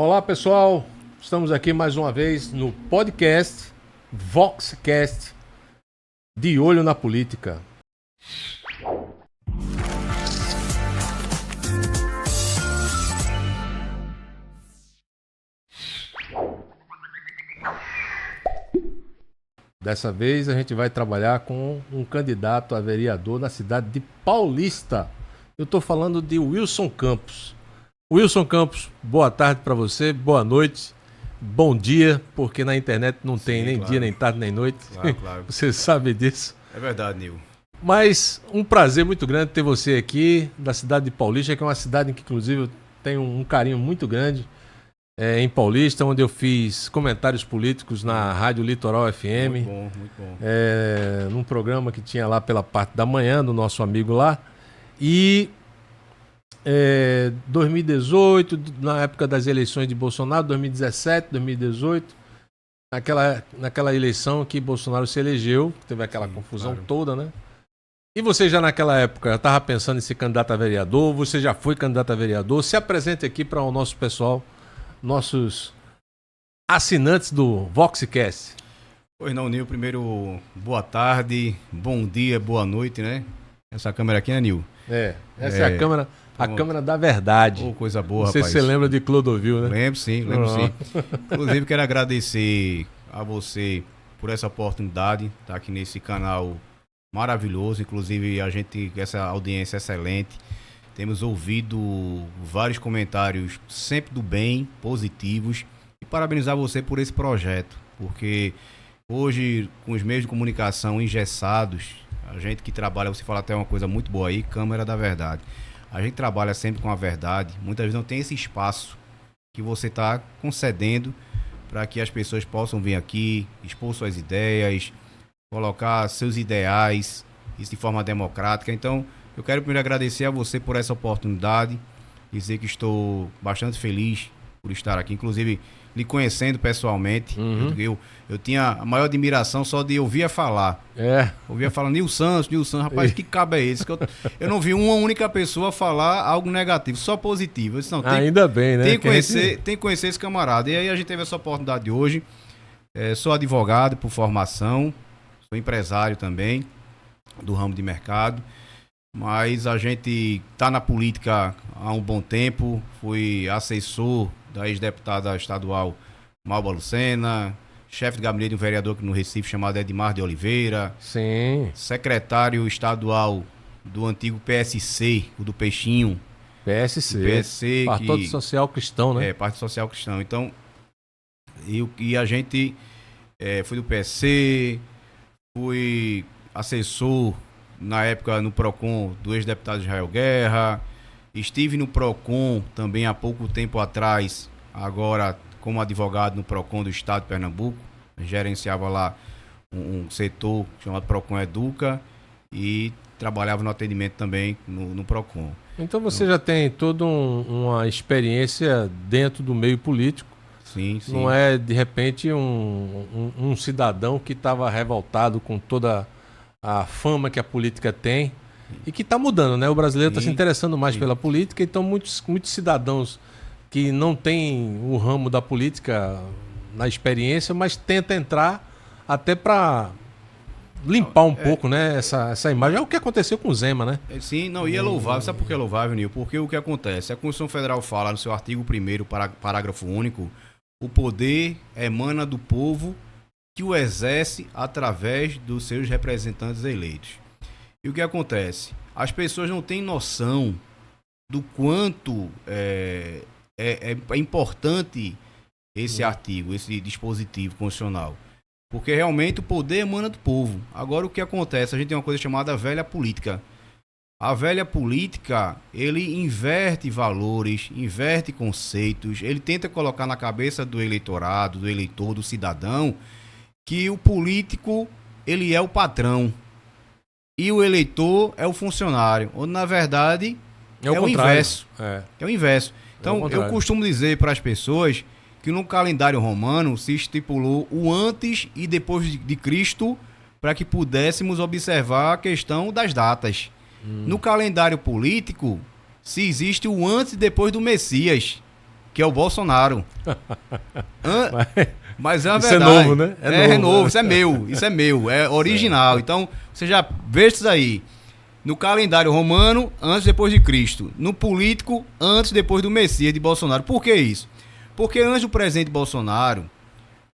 Olá pessoal, estamos aqui mais uma vez no podcast Voxcast de Olho na Política. Dessa vez a gente vai trabalhar com um candidato a vereador na cidade de Paulista. Eu estou falando de Wilson Campos. Wilson Campos, boa tarde para você, boa noite, bom dia, porque na internet não tem nem claro. dia, nem tarde, nem noite. Claro. Você sabe disso. É verdade, Nil. Mas um prazer muito grande ter você aqui, da cidade de Paulista, que é uma cidade em que, inclusive, eu tenho um carinho muito grande, em Paulista, onde eu fiz comentários políticos na Rádio Litoral FM. Muito bom. Num programa que tinha lá pela parte da manhã, do nosso amigo lá. E 2018, na época das eleições de Bolsonaro, 2017, 2018, naquela eleição que Bolsonaro se elegeu, teve aquela confusão toda, né? E você já naquela época estava pensando em ser candidato a vereador? Você já foi candidato a vereador? Se apresente aqui para o nosso pessoal, nossos assinantes do Voxcast. Pois não, Nil, primeiro, boa tarde, bom dia, boa noite, né? Essa câmera aqui, né, Nil? Essa é a câmera... A Câmara da Verdade. Oh, coisa boa, rapaz. Não sei se você lembra de Clodovil, né? Lembro sim. Inclusive, quero agradecer a você por essa oportunidade de estar aqui nesse canal maravilhoso. Inclusive, essa audiência excelente. Temos ouvido vários comentários sempre do bem, positivos. E parabenizar você por esse projeto. Porque hoje, com os meios de comunicação engessados, a gente que trabalha, você fala até uma coisa muito boa aí, Câmara da Verdade. A gente trabalha sempre com a verdade, muitas vezes não tem esse espaço que você está concedendo para que as pessoas possam vir aqui, expor suas ideias, colocar seus ideais, isso de forma democrática. Então, eu quero primeiro agradecer a você por essa oportunidade, dizer que estou bastante feliz por estar aqui, inclusive lhe conhecendo pessoalmente. Eu tinha a maior admiração só de ouvir falar. Ouvia falar, Nil Santos, rapaz, que cabo é esse? Eu não vi uma única pessoa falar algo negativo, só positivo. Eu disse, não, ainda bem, né? Tem que conhecer esse camarada. E aí a gente teve essa oportunidade de hoje. Sou advogado por formação, sou empresário também do ramo de mercado. Mas a gente está na política há um bom tempo. Fui assessor da ex-deputada estadual Malba Lucena, chefe de gabinete de um vereador aqui no Recife chamado Edmar de Oliveira. Sim. Secretário estadual do antigo PSC, o do Peixinho. PSC, Partido Social Cristão, né? Partido Social Cristão. Então, e a gente fui do PSC, fui assessor na época no PROCON do ex-deputado Israel Guerra. Estive no PROCON também há pouco tempo atrás, agora como advogado no PROCON do estado de Pernambuco. Gerenciava lá um setor chamado PROCON Educa e trabalhava no atendimento também no PROCON. Então você já tem toda uma experiência dentro do meio político. Sim. Não é, de repente, um cidadão que estava revoltado com toda a fama que a política tem e que está mudando, né? O brasileiro está se interessando mais pela política, então muitos cidadãos que não têm o ramo da política na experiência, mas tenta entrar até para limpar um pouco, né, essa imagem. É o que aconteceu com o Zema, né? Sim, não, e é louvável. Sabe por que é louvável, Nil? Porque o que acontece? A Constituição Federal fala no seu artigo 1º, parágrafo único, o poder emana do povo que o exerce através dos seus representantes eleitos. E o que acontece? As pessoas não têm noção do quanto é importante esse artigo, esse dispositivo constitucional. Porque realmente o poder emana do povo. Agora o que acontece? A gente tem uma coisa chamada velha política. A velha política, ele inverte valores, inverte conceitos, ele tenta colocar na cabeça do eleitorado, do eleitor, do cidadão, que o político, ele é o patrão e o eleitor é o funcionário, onde na verdade é o inverso. É o inverso. Então eu costumo dizer para as pessoas que no calendário romano se estipulou o antes e depois de Cristo para que pudéssemos observar a questão das datas. No calendário político, se existe o antes e depois do Messias. que é o Bolsonaro. Mas é uma Isso verdade. é novo, né? É novo, isso é meu, é original. Então, você já vê isso aí. No calendário romano, antes e depois de Cristo. No político, antes e depois do Messias de Bolsonaro. Por que isso? Porque antes do presidente Bolsonaro,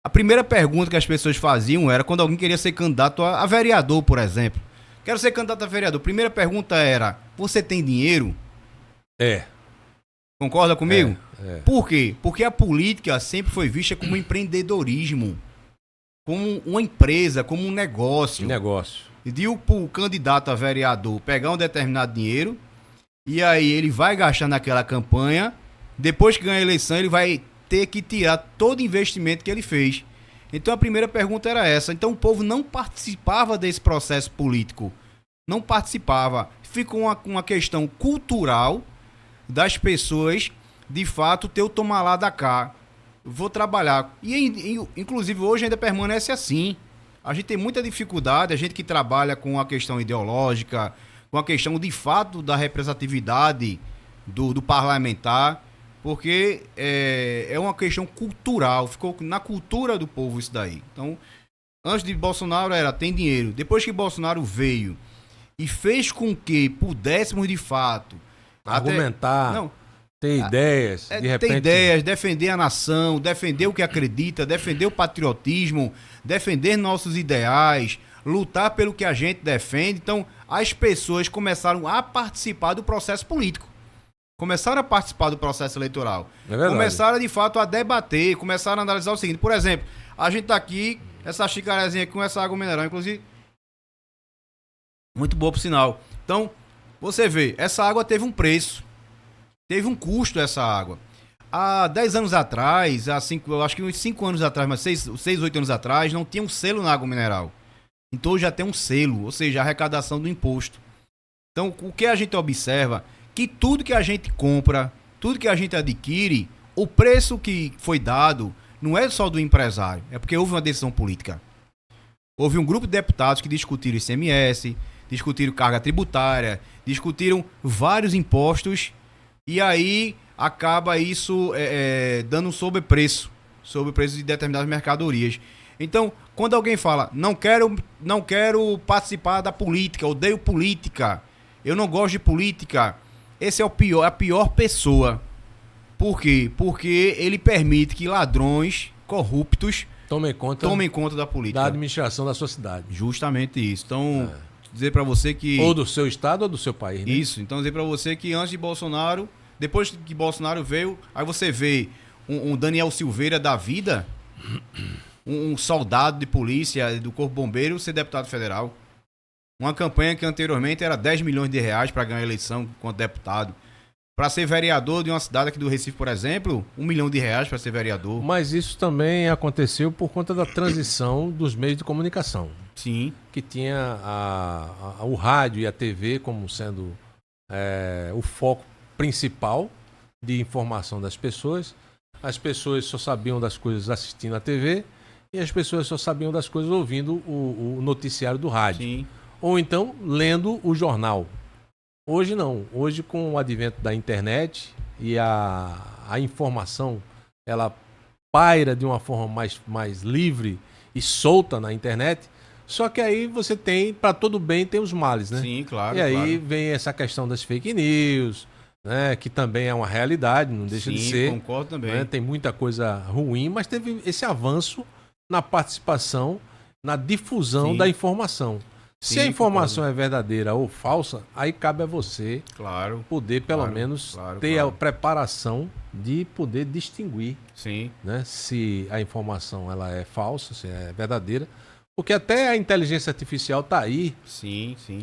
a primeira pergunta que as pessoas faziam era quando alguém queria ser candidato a vereador, por exemplo. Quero ser candidato a vereador. A primeira pergunta era: você tem dinheiro? É. Concorda comigo? É. Por quê? Porque a política sempre foi vista como empreendedorismo, como uma empresa, como um negócio. De o candidato a vereador pegar um determinado dinheiro e aí ele vai gastar naquela campanha, depois que ganha a eleição ele vai ter que tirar todo o investimento que ele fez. Então a primeira pergunta era essa. Então o povo não participava desse processo político. Não participava. Ficou uma questão cultural das pessoas, de fato, ter o tomar lá da cá. Vou trabalhar. E inclusive hoje ainda permanece assim. A gente tem muita dificuldade, a gente que trabalha com a questão ideológica, com a questão de fato da representatividade do parlamentar, porque é uma questão cultural, ficou na cultura do povo isso daí. Então, antes de Bolsonaro tem dinheiro. Depois que Bolsonaro veio e fez com que pudéssemos de fato argumentar, ter ideias, de repente... Ter ideias, defender a nação, defender o que acredita, defender o patriotismo, defender nossos ideais, lutar pelo que a gente defende. Então, as pessoas começaram a participar do processo político. Começaram a participar do processo eleitoral. Começaram, de fato, a debater, começaram a analisar o seguinte. Por exemplo, a gente tá aqui, essa xicarazinha aqui com essa água mineral, inclusive, muito boa por sinal. Então, você vê, essa água teve um preço. Teve um custo essa água. Há 10 anos atrás, eu acho que uns 5 anos atrás, mas 6, 8 anos atrás, não tinha um selo na água mineral. Então já tem um selo, ou seja, a arrecadação do imposto. Então, o que a gente observa? Que tudo que a gente compra, tudo que a gente adquire, o preço que foi dado não é só do empresário, é porque houve uma decisão política. Houve um grupo de deputados que discutiram ICMS, discutiram carga tributária, discutiram vários impostos. E aí acaba isso dando um sobrepreço de determinadas mercadorias. Então, quando alguém fala, não quero participar da política, odeio política, eu não gosto de política, esse é a pior pessoa. Por quê? Porque ele permite que ladrões corruptos tomem conta da política. Da administração da sua cidade. Justamente isso. Então, dizer para você que... Ou do seu estado ou do seu país, né? Isso. Então, dizer para você que antes de Bolsonaro, depois que Bolsonaro veio, aí você vê um Daniel Silveira da vida, um soldado de polícia do Corpo Bombeiro ser deputado federal. Uma campanha que anteriormente era 10 milhões de reais para ganhar a eleição enquanto deputado. Para ser vereador de uma cidade aqui do Recife, por exemplo, 1 milhão de reais para ser vereador. Mas isso também aconteceu por conta da transição dos meios de comunicação. Sim. Que tinha o rádio e a TV como sendo o foco principal de informação das pessoas. As pessoas só sabiam das coisas assistindo a TV e as pessoas só sabiam das coisas ouvindo o noticiário do rádio. Sim. Ou então lendo o jornal. Hoje não. Hoje, com o advento da internet e a informação, ela paira de uma forma mais livre e solta na internet. Só que aí você tem, para todo bem, tem os males, né? Sim, claro. E aí vem essa questão das fake news, né? Que também é uma realidade, não deixa de ser. Sim, concordo também. Né? Tem muita coisa ruim, mas teve esse avanço na participação, na difusão da informação. Se a informação é verdadeira ou falsa, aí cabe a você poder, pelo menos, ter a preparação de poder distinguir, né, se a informação ela é falsa, se é verdadeira. Porque até a inteligência artificial está aí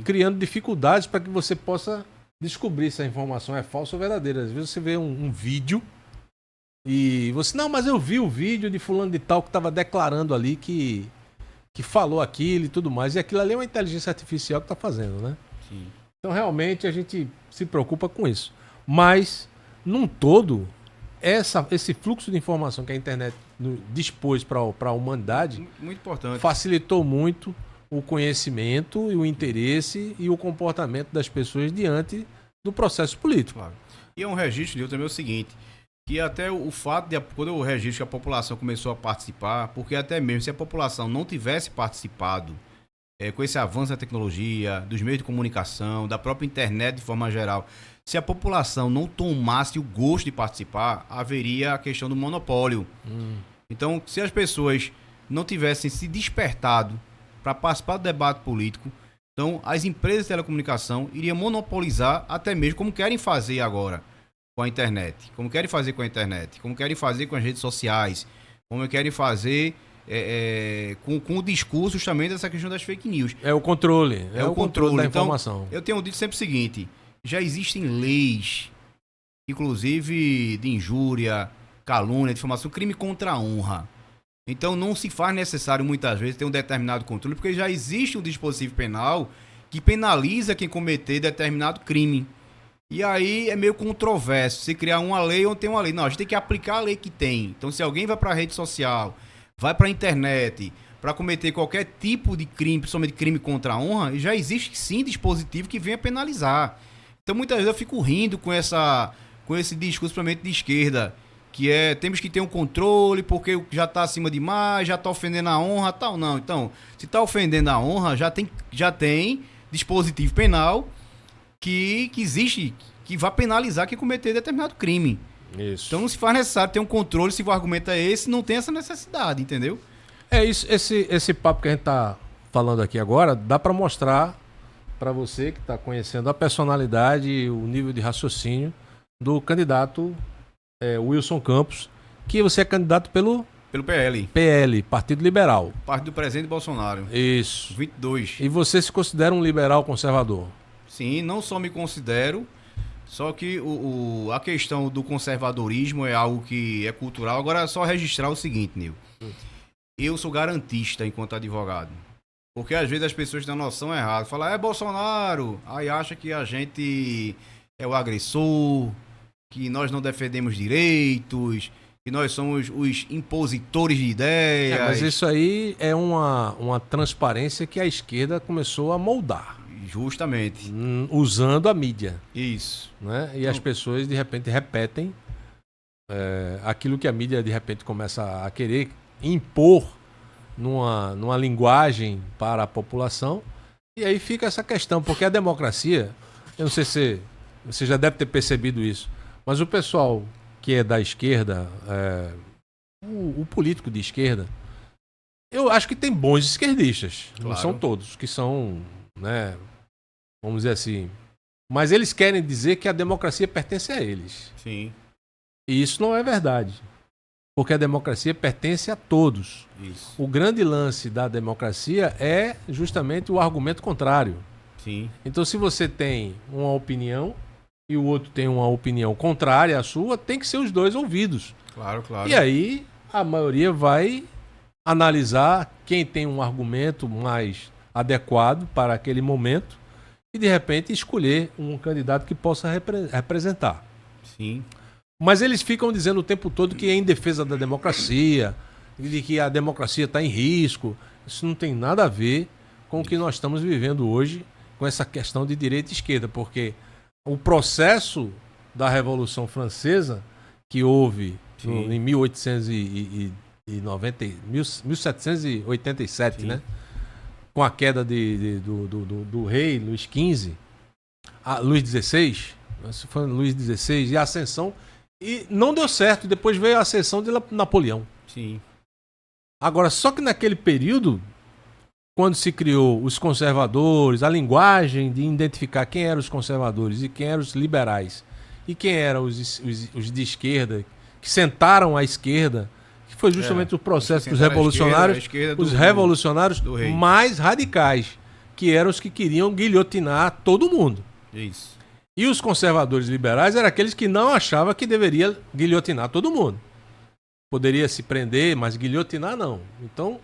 criando dificuldades para que você possa descobrir se a informação é falsa ou verdadeira. Às vezes você vê um vídeo e você... Não, mas eu vi o vídeo de fulano de tal que estava declarando ali que falou aquilo e tudo mais. E aquilo ali é uma inteligência artificial que está fazendo, né? Sim. Então, realmente, a gente se preocupa com isso. Mas, num todo, esse fluxo de informação que a internet dispôs para a humanidade... Muito importante. Facilitou muito o conhecimento e o interesse e o comportamento das pessoas diante do processo político. Claro. E é um registro, Nilton, também é o seguinte, que até o fato de, quando eu registro que a população começou a participar, porque até mesmo se a população não tivesse participado com esse avanço da tecnologia, dos meios de comunicação, da própria internet de forma geral, se a população não tomasse o gosto de participar, haveria a questão do monopólio. Então, se as pessoas não tivessem se despertado para participar do debate político, então as empresas de telecomunicação iriam monopolizar até mesmo como querem fazer agora com a internet, como querem fazer com a internet, como querem fazer com as redes sociais, como querem fazer com o discurso justamente dessa questão das fake news. É o controle. É o controle da então, informação. Eu tenho dito sempre o seguinte, já existem leis, inclusive de injúria, calúnia, difamação, crime contra a honra. Então não se faz necessário muitas vezes ter um determinado controle, porque já existe um dispositivo penal que penaliza quem cometer determinado crime. E aí é meio controverso se criar uma lei ou não tem uma lei. Não, a gente tem que aplicar a lei que tem. Então se alguém vai para a rede social, vai para a internet, para cometer qualquer tipo de crime, principalmente crime contra a honra, já existe sim dispositivo que venha penalizar. Então muitas vezes eu fico rindo com esse discurso, principalmente de esquerda, que temos que ter um controle porque já está acima demais, já está ofendendo a honra, tal. Não, então, se está ofendendo a honra, já tem dispositivo penal que existe, que vai penalizar quem cometer determinado crime. Isso. Então não se faz necessário ter um controle, se o argumento é esse, não tem essa necessidade, entendeu? É isso, esse papo que a gente está falando aqui agora, dá para mostrar para você que está conhecendo a personalidade e o nível de raciocínio do candidato Wilson Campos, que você é candidato pelo PL, Partido Liberal. Partido do presidente Bolsonaro. Isso. 22. E você se considera um liberal conservador? Sim, não só me considero, só que a questão do conservadorismo é algo que é cultural. Agora é só registrar o seguinte, Nil. Eu sou garantista enquanto advogado. Porque às vezes as pessoas têm a noção errada. Falam, Bolsonaro, aí acha que a gente é o agressor, que nós não defendemos direitos, que nós somos os impositores de ideias. Mas isso aí é uma transparência que a esquerda começou a moldar. Justamente. Usando a mídia. Isso. Né? E as pessoas, de repente, repetem aquilo que a mídia, de repente, começa a querer impor numa linguagem para a população. E aí fica essa questão, porque a democracia, eu não sei se você já deve ter percebido isso, mas o pessoal que é da esquerda, o político de esquerda, eu acho que tem bons esquerdistas. Claro. Não são todos, que são, né, vamos dizer assim. Mas eles querem dizer que a democracia pertence a eles. Sim. E isso não é verdade. Porque a democracia pertence a todos. Isso. O grande lance da democracia é justamente o argumento contrário. Sim. Então, se você tem uma opinião e o outro tem uma opinião contrária à sua, tem que ser os dois ouvidos. Claro, claro. E aí, a maioria vai analisar quem tem um argumento mais adequado para aquele momento e, de repente, escolher um candidato que possa representar. Sim. Mas eles ficam dizendo o tempo todo que é em defesa da democracia, de que a democracia está em risco. Isso não tem nada a ver com o que nós estamos vivendo hoje, com essa questão de direita e esquerda, porque o processo da Revolução Francesa, que houve em 1787, né? Com a queda do rei Luís XV, Luís XVI, foi Luís XVI, e a ascensão, e não deu certo, depois veio a ascensão de Napoleão. Sim. Agora, só que naquele período, quando se criou os conservadores, a linguagem de identificar quem eram os conservadores e quem eram os liberais, e quem eram os de esquerda, que sentaram à esquerda, que foi justamente o processo dos revolucionários, os revolucionários mais radicais, que eram os que queriam guilhotinar todo mundo. Isso. E os conservadores liberais eram aqueles que não achavam que deveria guilhotinar todo mundo. Poderia se prender, mas guilhotinar não. Então,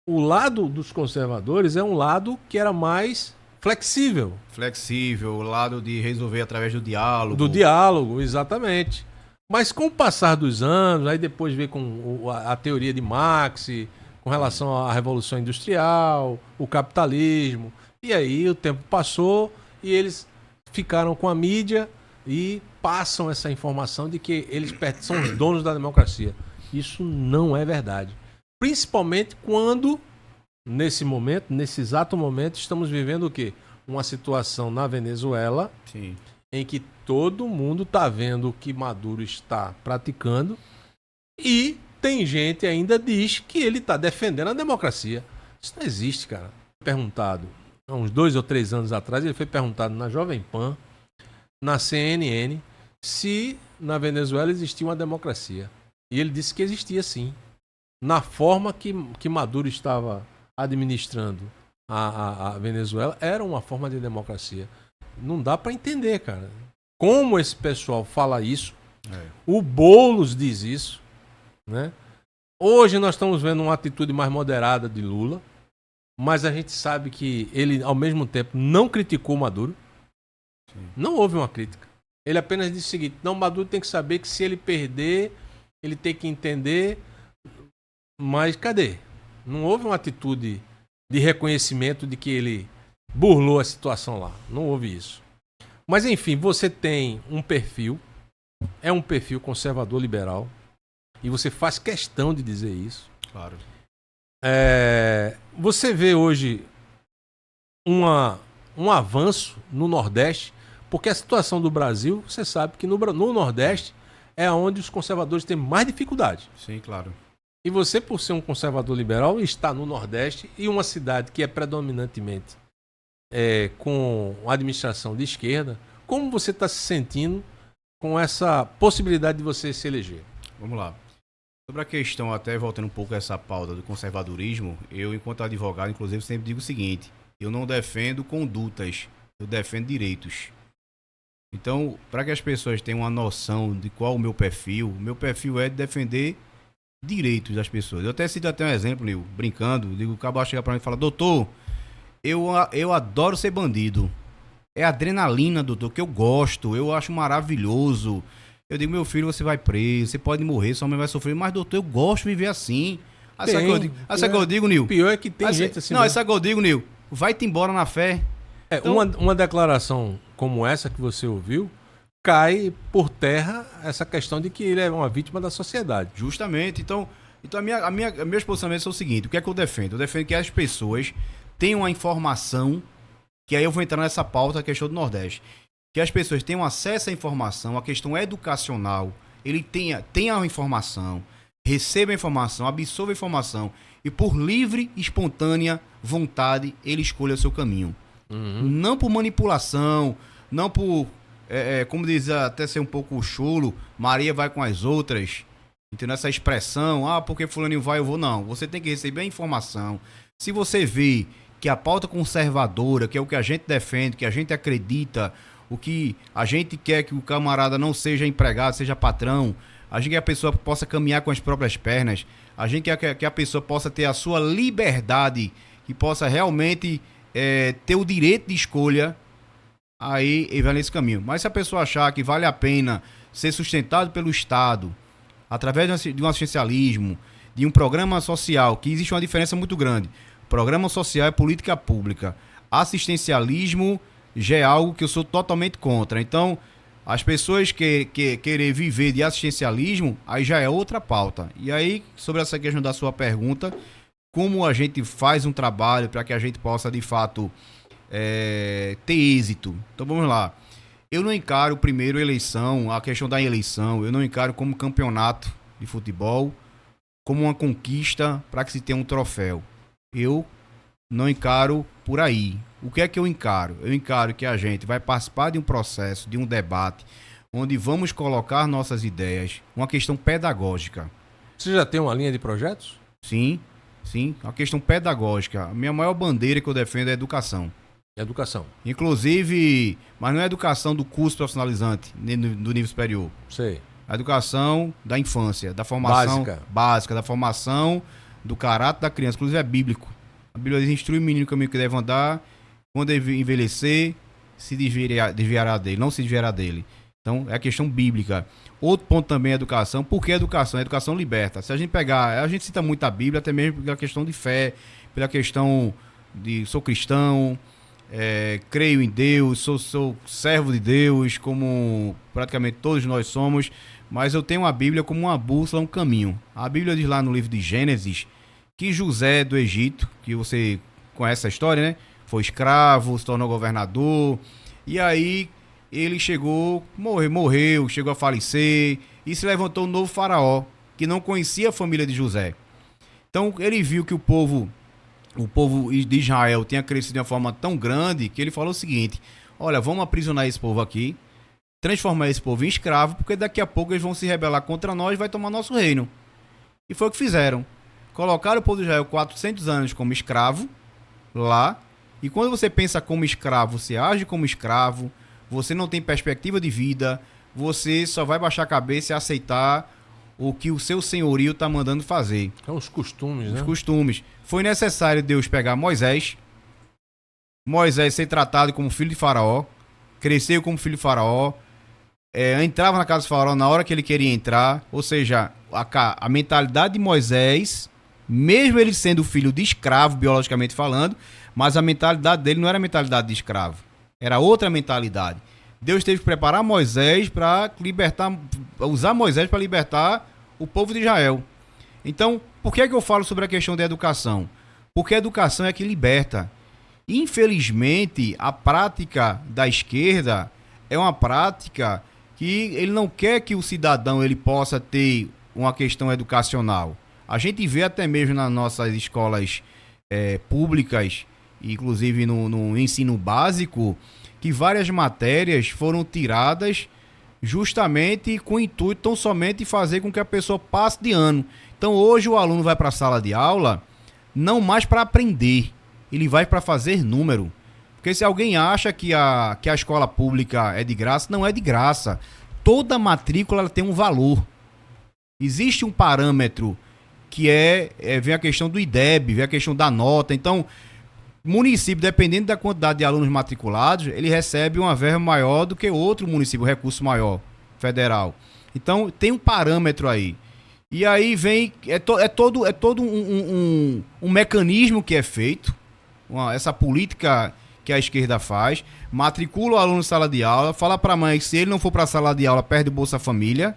o lado dos conservadores é um lado que era mais flexível. Flexível, o lado de resolver através do diálogo. Do diálogo, exatamente. Mas com o passar dos anos, aí depois veio com a teoria de Marx, com relação à Revolução Industrial, o capitalismo. E aí o tempo passou e eles ficaram com a mídia e passam essa informação de que eles são os donos da democracia. Isso não é verdade. Principalmente quando, nesse momento, nesse exato momento, estamos vivendo o quê? Uma situação na Venezuela, Sim, em que todo mundo está vendo o que Maduro está praticando e tem gente ainda diz que ele está defendendo a democracia. Isso não existe, cara. Perguntado, há uns 2 ou 3 anos atrás, ele foi perguntado na Jovem Pan, na CNN, se na Venezuela existia uma democracia. E ele disse que existia sim. Na forma que Maduro estava administrando a Venezuela, era uma forma de democracia. Não dá para entender, cara. Como esse pessoal fala isso, o Boulos diz isso, né? Hoje nós estamos vendo uma atitude mais moderada de Lula, mas a gente sabe que ele, ao mesmo tempo, não criticou Maduro. Sim. Não houve uma crítica. Ele apenas disse o seguinte: não, Maduro tem que saber que se ele perder, ele tem que entender. Mas cadê? Não houve uma atitude de reconhecimento de que ele burlou a situação lá. Não houve isso. Mas enfim, você tem um perfil, é um perfil conservador liberal, e você faz questão de dizer isso. Claro. Você vê hoje um avanço no Nordeste, porque a situação do Brasil, você sabe que no Nordeste é onde os conservadores têm mais dificuldade. Sim, claro. E você, por ser um conservador liberal, está no Nordeste e uma cidade que é predominantemente com a administração de esquerda, como você está se sentindo com essa possibilidade de você se eleger? Vamos lá. Sobre a questão, até voltando um pouco a essa pauta do conservadorismo, eu, enquanto advogado, inclusive, sempre digo o seguinte: eu não defendo condutas, eu defendo direitos. Então, para que as pessoas tenham uma noção de qual o meu perfil é de defender direitos das pessoas. Eu até cito um exemplo, Nil, brincando, digo, o cabo chega para mim e fala: doutor, eu adoro ser bandido. É adrenalina, doutor, que eu gosto, eu acho maravilhoso. Eu digo: meu filho, você vai preso, você pode morrer, sua mãe vai sofrer, mas doutor, eu gosto de viver assim. Aí sabe o que eu digo, Nil? Pior é que tem gente assim. Não, sabe o que eu digo, Nil? Vai-te embora na fé. Então, uma declaração como essa que você ouviu, cai por terra essa questão de que ele é uma vítima da sociedade. Justamente. Então meus posicionamentos são o seguinte: o que é que eu defendo? Eu defendo que as pessoas tenham a informação, que aí eu vou entrar nessa pauta, a questão do Nordeste, que as pessoas tenham acesso à informação, a questão educacional, ele tenha a informação, receba a informação, absorva a informação e por livre, espontânea vontade ele escolha o seu caminho. Uhum. Não por manipulação, não por, como diz, até ser um pouco chulo, Maria vai com as outras, entendeu? Essa expressão, porque fulaninho vai, eu vou. Não, você tem que receber a informação. Se você vê que a pauta conservadora, que é o que a gente defende, que a gente acredita, o que a gente quer que o camarada não seja empregado, seja patrão, a gente quer que a pessoa possa caminhar com as próprias pernas, a gente quer que a pessoa possa ter a sua liberdade, que possa realmente ter o direito de escolha, aí ele vai nesse caminho. Mas se a pessoa achar que vale a pena ser sustentado pelo Estado, através de um assistencialismo, de um programa social, que existe uma diferença muito grande. Programa social é política pública. Assistencialismo já é algo que eu sou totalmente contra. Então, as pessoas que querer viver de assistencialismo, aí já é outra pauta. E aí, sobre essa questão da sua pergunta, como a gente faz um trabalho para que a gente possa, de fato, ter êxito. Então, vamos lá. Eu não encaro primeiro a questão da eleição, eu não encaro como campeonato de futebol, como uma conquista para que se tenha um troféu. Eu não encaro por aí. O que é que eu encaro? Eu encaro que a gente vai participar de um processo, de um debate, onde vamos colocar nossas ideias, uma questão pedagógica. Você já tem uma linha de projetos? Sim, uma questão pedagógica. A minha maior bandeira que eu defendo é a educação. Educação. Inclusive, mas não é a educação do curso profissionalizante, nem do nível superior. Sei. A educação da infância, da formação básica, da formação do caráter da criança. Inclusive é bíblico. A Bíblia diz: instrui o menino no caminho que deve andar, quando ele envelhecer, se desviará dele, não se desviará dele. Então, é a questão bíblica. Outro ponto também é a educação. Por que a educação? A educação liberta. Se a gente pegar, a gente cita muito a Bíblia, até mesmo pela questão de fé, pela questão de sou cristão, creio em Deus, sou servo de Deus, como praticamente todos nós somos, mas eu tenho a Bíblia como uma bússola, um caminho. A Bíblia diz lá no livro de Gênesis que José do Egito, que você conhece a história, né? Foi escravo, se tornou governador, e aí ele morreu, chegou a falecer, e se levantou um novo faraó, que não conhecia a família de José. Então ele viu que o povo de Israel tinha crescido de uma forma tão grande que ele falou o seguinte: olha, vamos aprisionar esse povo aqui, transformar esse povo em escravo, porque daqui a pouco eles vão se rebelar contra nós e vai tomar nosso reino. E foi o que fizeram. Colocaram o povo de Israel 400 anos como escravo lá, e quando você pensa como escravo, você age como escravo, você não tem perspectiva de vida, você só vai baixar a cabeça e aceitar o que o seu senhorio está mandando fazer. São os costumes, né? Os costumes. Foi necessário Deus pegar Moisés ser tratado como filho de Faraó, cresceu como filho de Faraó, entrava na casa de Faraó na hora que ele queria entrar, ou seja, a mentalidade de Moisés, mesmo ele sendo filho de escravo, biologicamente falando, mas a mentalidade dele não era a mentalidade de escravo, era outra mentalidade. Deus teve que preparar Moisés para usar Moisés para libertar o povo de Israel. Então, por que eu falo sobre a questão da educação? Porque a educação é que liberta. Infelizmente, a prática da esquerda é uma prática que ele não quer que o cidadão ele possa ter uma questão educacional. A gente vê até mesmo nas nossas escolas públicas, inclusive no ensino básico, que várias matérias foram tiradas justamente com o intuito tão somente de fazer com que a pessoa passe de ano. Então hoje o aluno vai para a sala de aula não mais para aprender, ele vai para fazer número. Porque se alguém acha que a escola pública é de graça, não é de graça. Toda matrícula ela tem um valor. Existe um parâmetro que vem a questão do IDEB, vem a questão da nota. Então, o município, dependendo da quantidade de alunos matriculados, ele recebe uma verba maior do que outro município, um recurso maior, federal. Então, tem um parâmetro aí. E aí vem, todo um mecanismo que é feito, essa política que a esquerda faz, matricula o aluno em sala de aula, fala para a mãe que se ele não for para a sala de aula, perde o Bolsa Família.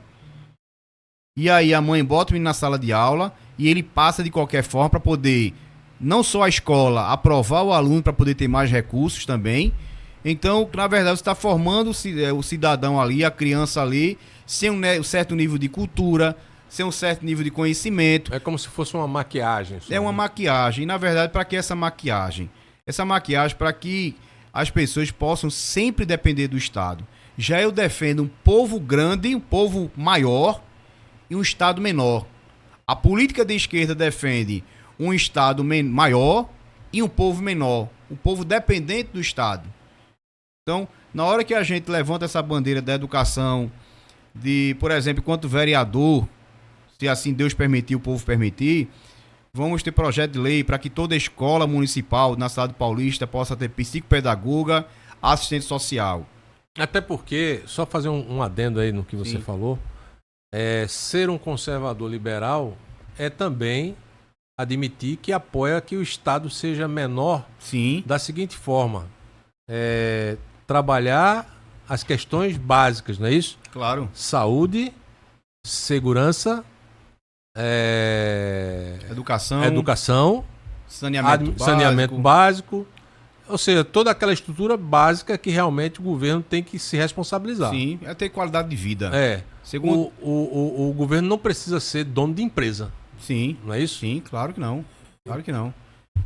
E aí a mãe bota o menino na sala de aula e ele passa de qualquer forma para poder, não só a escola, aprovar o aluno para poder ter mais recursos também. Então, na verdade, você está formando o cidadão ali, a criança ali, sem um certo nível de cultura, sem um certo nível de conhecimento. É como se fosse uma maquiagem. É uma maquiagem. E, na verdade, para que essa maquiagem? Essa maquiagem para que as pessoas possam sempre depender do Estado. Já eu defendo um povo grande, um povo maior e um Estado menor. A política de esquerda defende um Estado maior e um povo menor. Um povo dependente do Estado. Então, na hora que a gente levanta essa bandeira da educação, por exemplo, enquanto vereador, se assim Deus permitir, o povo permitir, vamos ter projeto de lei para que toda escola municipal na cidade paulista possa ter psicopedagoga, assistente social. Até porque, só fazer um adendo aí no que você falou, ser um conservador liberal é também admitir que apoia que o Estado seja menor. Sim. Da seguinte forma, trabalhar as questões básicas, não é isso? Claro. Saúde, segurança, educação, saneamento básico, ou seja, toda aquela estrutura básica que realmente o governo tem que se responsabilizar. Sim, é ter qualidade de vida. Segundo... O governo não precisa ser dono de empresa. Sim. Não é isso? Sim, claro que não. Claro que não.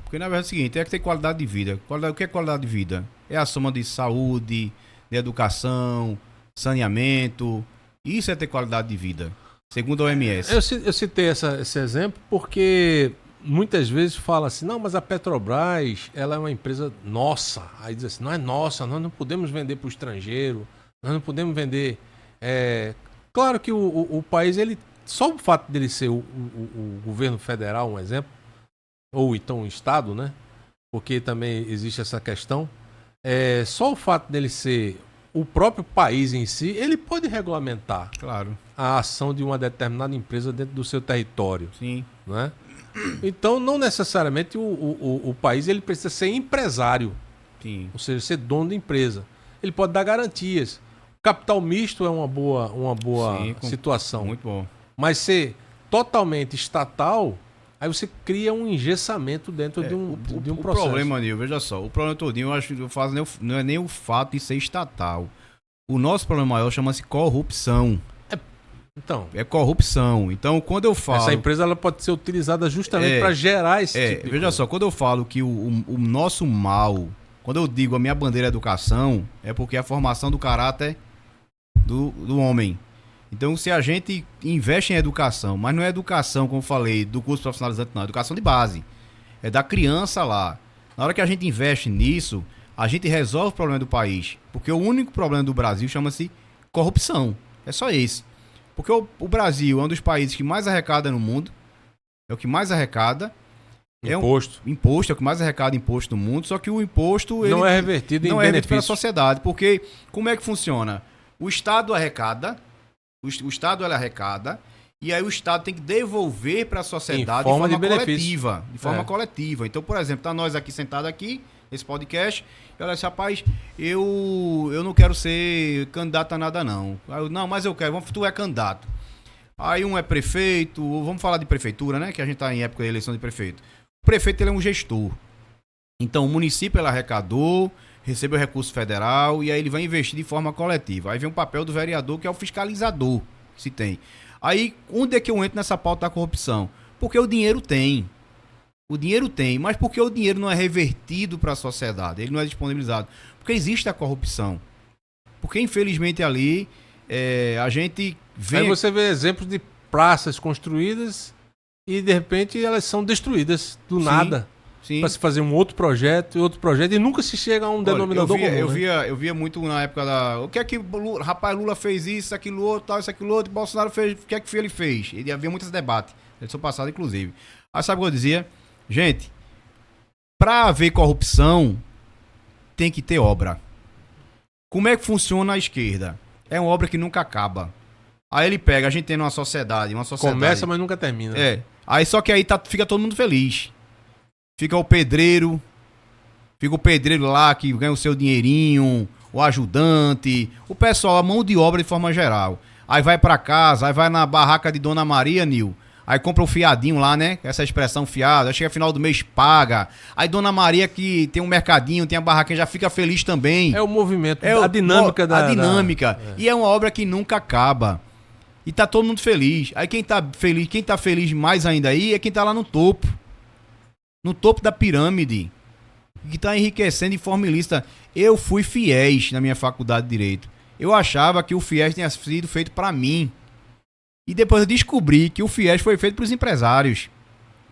Porque na verdade é o seguinte, é que ter qualidade de vida. O que é qualidade de vida? É a soma de saúde, de educação, saneamento. Isso é ter qualidade de vida. Segundo a OMS. Eu citei esse exemplo porque muitas vezes fala assim, não, mas a Petrobras, ela é uma empresa nossa. Aí diz assim, não é nossa, nós não podemos vender para o estrangeiro, nós não podemos vender... Claro que o país, só o fato dele ser o governo federal, um exemplo, ou então o Estado, né? Porque também existe essa questão. Só o fato dele ser o próprio país em si, ele pode regulamentar, claro, a ação de uma determinada empresa dentro do seu território. Sim. Né? Então, não necessariamente o país ele precisa ser empresário. Sim. Ou seja, ser dono da empresa. Ele pode dar garantias. Capital misto é uma boa Sim, situação. Muito bom. Mas ser totalmente estatal, aí você cria um engessamento dentro de um processo. O problema, Nil, veja só, o problema todinho, eu acho que não é nem o fato de ser estatal. O nosso problema maior chama-se corrupção. Então, É corrupção. Então, quando eu falo... essa empresa ela pode ser utilizada justamente para gerar esse tipo de veja coisa. só, quando eu falo que o nosso mal, quando eu digo a minha bandeira é educação, é porque é a formação do caráter do homem. Então, se a gente investe em educação, mas não é educação, como eu falei, do curso profissionalizante, não, é educação de base. É da criança lá. Na hora que a gente investe nisso, a gente resolve o problema do país. Porque o único problema do Brasil chama-se corrupção. É só esse. Porque o Brasil é um dos países que mais arrecada no mundo. É o que mais arrecada. Imposto. Imposto, é o que mais arrecada imposto no mundo. Só que o imposto... Não é revertido em não é revertido para a benefícios. sociedade. Porque como é que funciona? O Estado arrecada... O Estado ele arrecada e aí o Estado tem que devolver para a sociedade de forma coletiva. De forma coletiva. Então, por exemplo, tá nós aqui sentados aqui, nesse podcast, e olha assim, rapaz, eu não quero ser candidato a nada, não. Aí eu, não, mas eu quero, tu é candidato. Aí um é prefeito, vamos falar de prefeitura, né? Que a gente tá em época de eleição de prefeito. O prefeito ele é um gestor. Então, o município ele arrecadou, recebe o recurso federal e aí ele vai investir de forma coletiva. Aí vem o papel do vereador, que é o fiscalizador que se tem. Aí, onde é que eu entro nessa pauta da corrupção? Porque o dinheiro tem. O dinheiro tem, mas porque o dinheiro não é revertido para a sociedade, ele não é disponibilizado. Porque existe a corrupção. Porque, infelizmente, ali a gente vê... Aí você vê exemplos de praças construídas e, de repente, elas são destruídas do nada. Para se fazer um outro projeto e nunca se chega a um denominador comum. Eu via muito na época da... O que é que Lula fez isso, aquilo outro, tal, isso, aquilo outro, Bolsonaro fez, o que é que ele fez? Ele havia muitos debates, eleição passada, inclusive. Aí sabe o que eu dizia? Gente, para haver corrupção, tem que ter obra. Como é que funciona a esquerda? É uma obra que nunca acaba. Aí ele pega, a gente tem uma sociedade... Começa, mas nunca termina. Aí só que aí fica todo mundo feliz. Fica o pedreiro lá que ganha o seu dinheirinho, o ajudante, o pessoal, a mão de obra de forma geral. Aí vai pra casa, aí vai na barraca de Dona Maria, Nil. Aí compra um fiadinho lá, né? Essa expressão fiado. Aí chega final do mês, paga. Aí Dona Maria que tem um mercadinho, tem a barraquinha, já fica feliz também. É o movimento, a dinâmica da... A dinâmica. E é uma obra que nunca acaba. E tá todo mundo feliz. Aí quem tá feliz mais ainda aí é quem tá lá no topo. No topo da pirâmide, que está enriquecendo de forma ilícita. Eu fui fiéis na minha faculdade de Direito. Eu achava que o FIES tinha sido feito para mim. E depois eu descobri que o FIES foi feito para os empresários.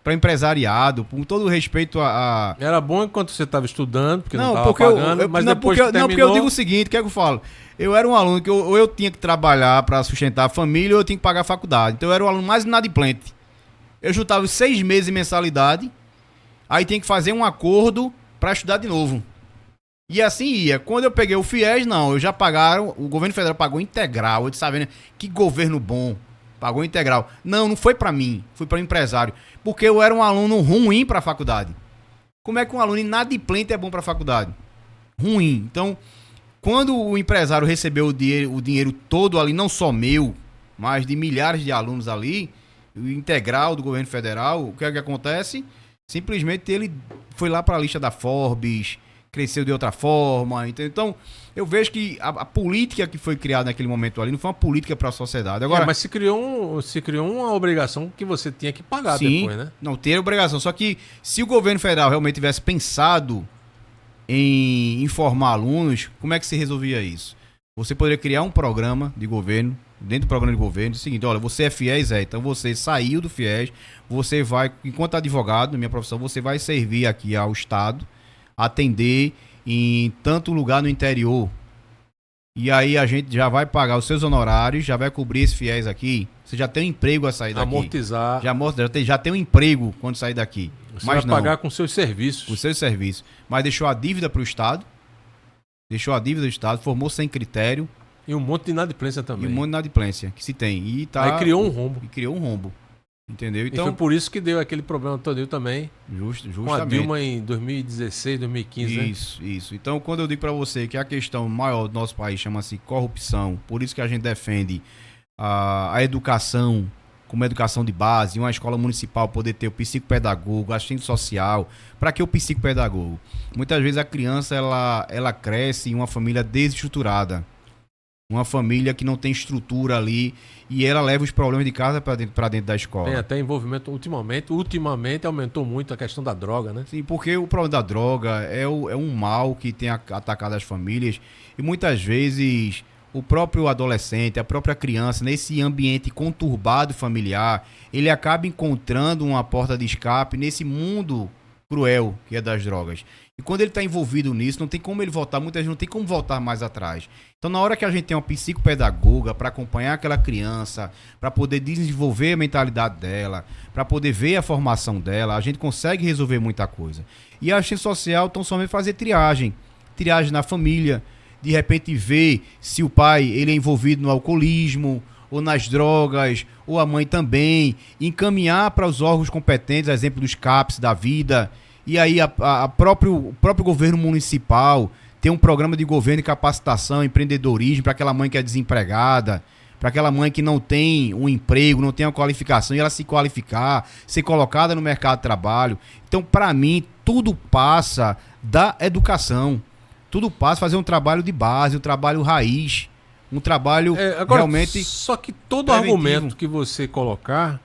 Para empresariado, com todo o respeito a... Era bom enquanto você estava estudando, porque não estava pagando, mas depois que terminou... Não, porque eu digo o seguinte, o que é que eu falo? Eu era um aluno que ou eu tinha que trabalhar para sustentar a família ou eu tinha que pagar a faculdade. Então eu era o aluno mais inadimplente. Eu juntava os 6 meses de mensalidade... Aí tem que fazer um acordo para estudar de novo. E assim ia. Quando eu peguei o FIES, não, eu já pagaram, o governo federal pagou integral. Eu disse, tá vendo? Que governo bom. Pagou integral. Não foi para mim, foi para o empresário. Porque eu era um aluno ruim para a faculdade. Como é que um aluno inadimplente é bom para a faculdade? Ruim. Então, quando o empresário recebeu o dinheiro todo ali, não só meu, mas de milhares de alunos ali, o integral do governo federal, o que é que acontece? Simplesmente ele foi lá para a lista da Forbes, cresceu de outra forma. Então, eu vejo que a política que foi criada naquele momento ali não foi uma política para a sociedade. Agora, mas se criou uma obrigação que você tinha que pagar depois, né? Não, ter obrigação. Só que se o governo federal realmente tivesse pensado em informar alunos, como é que se resolvia isso? Você poderia criar um programa de governo, dentro do programa de governo, é o seguinte, olha, você é FIES, então você saiu do FIES, você vai, enquanto advogado, na minha profissão, você vai servir aqui ao Estado, atender em tanto lugar no interior. E aí a gente já vai pagar os seus honorários, já vai cobrir esse FIES aqui, você já tem um emprego a sair daqui. Amortizar. Já tem um emprego quando sair daqui. Você vai pagar com seus serviços. Com seus serviços. Mas deixou a dívida para o Estado, formou sem critério. E um monte de inadimplência também. E um monte de inadimplência que se tem. Aí criou um rombo. E criou um rombo. Entendeu? Então, e foi por isso que deu aquele problema todo também. Justamente. Com a Dilma em 2016, 2015. Isso. Então, quando eu digo para você que a questão maior do nosso país chama-se corrupção, por isso que a gente defende a educação como educação de base, uma escola municipal poder ter o psicopedagogo, assistente social. Para que o psicopedagogo? Muitas vezes a criança ela cresce em uma família desestruturada. Uma família que não tem estrutura ali e ela leva os problemas de casa para dentro da escola. Tem até envolvimento ultimamente aumentou muito a questão da droga, né? Sim, porque o problema da droga é um mal que tem atacado as famílias e muitas vezes o próprio adolescente, a própria criança, nesse ambiente conturbado familiar, ele acaba encontrando uma porta de escape nesse mundo cruel que é das drogas. E quando ele está envolvido nisso, não tem como ele voltar, muitas vezes não tem como voltar mais atrás. Então, na hora que a gente tem uma psicopedagoga para acompanhar aquela criança, para poder desenvolver a mentalidade dela, para poder ver a formação dela, a gente consegue resolver muita coisa. E a assistente social tão somente fazer triagem na família, de repente ver se o pai ele é envolvido no alcoolismo, ou nas drogas, ou a mãe também, encaminhar para os órgãos competentes, exemplo dos CAPs da vida, e aí o próprio governo municipal ter um programa de governo de capacitação, empreendedorismo para aquela mãe que é desempregada, para aquela mãe que não tem um emprego, não tem uma qualificação, e ela se qualificar, ser colocada no mercado de trabalho. Então, para mim, tudo passa da educação. Tudo passa fazer um trabalho de base, um trabalho raiz, um trabalho agora, realmente só que todo preventivo. Argumento que você colocar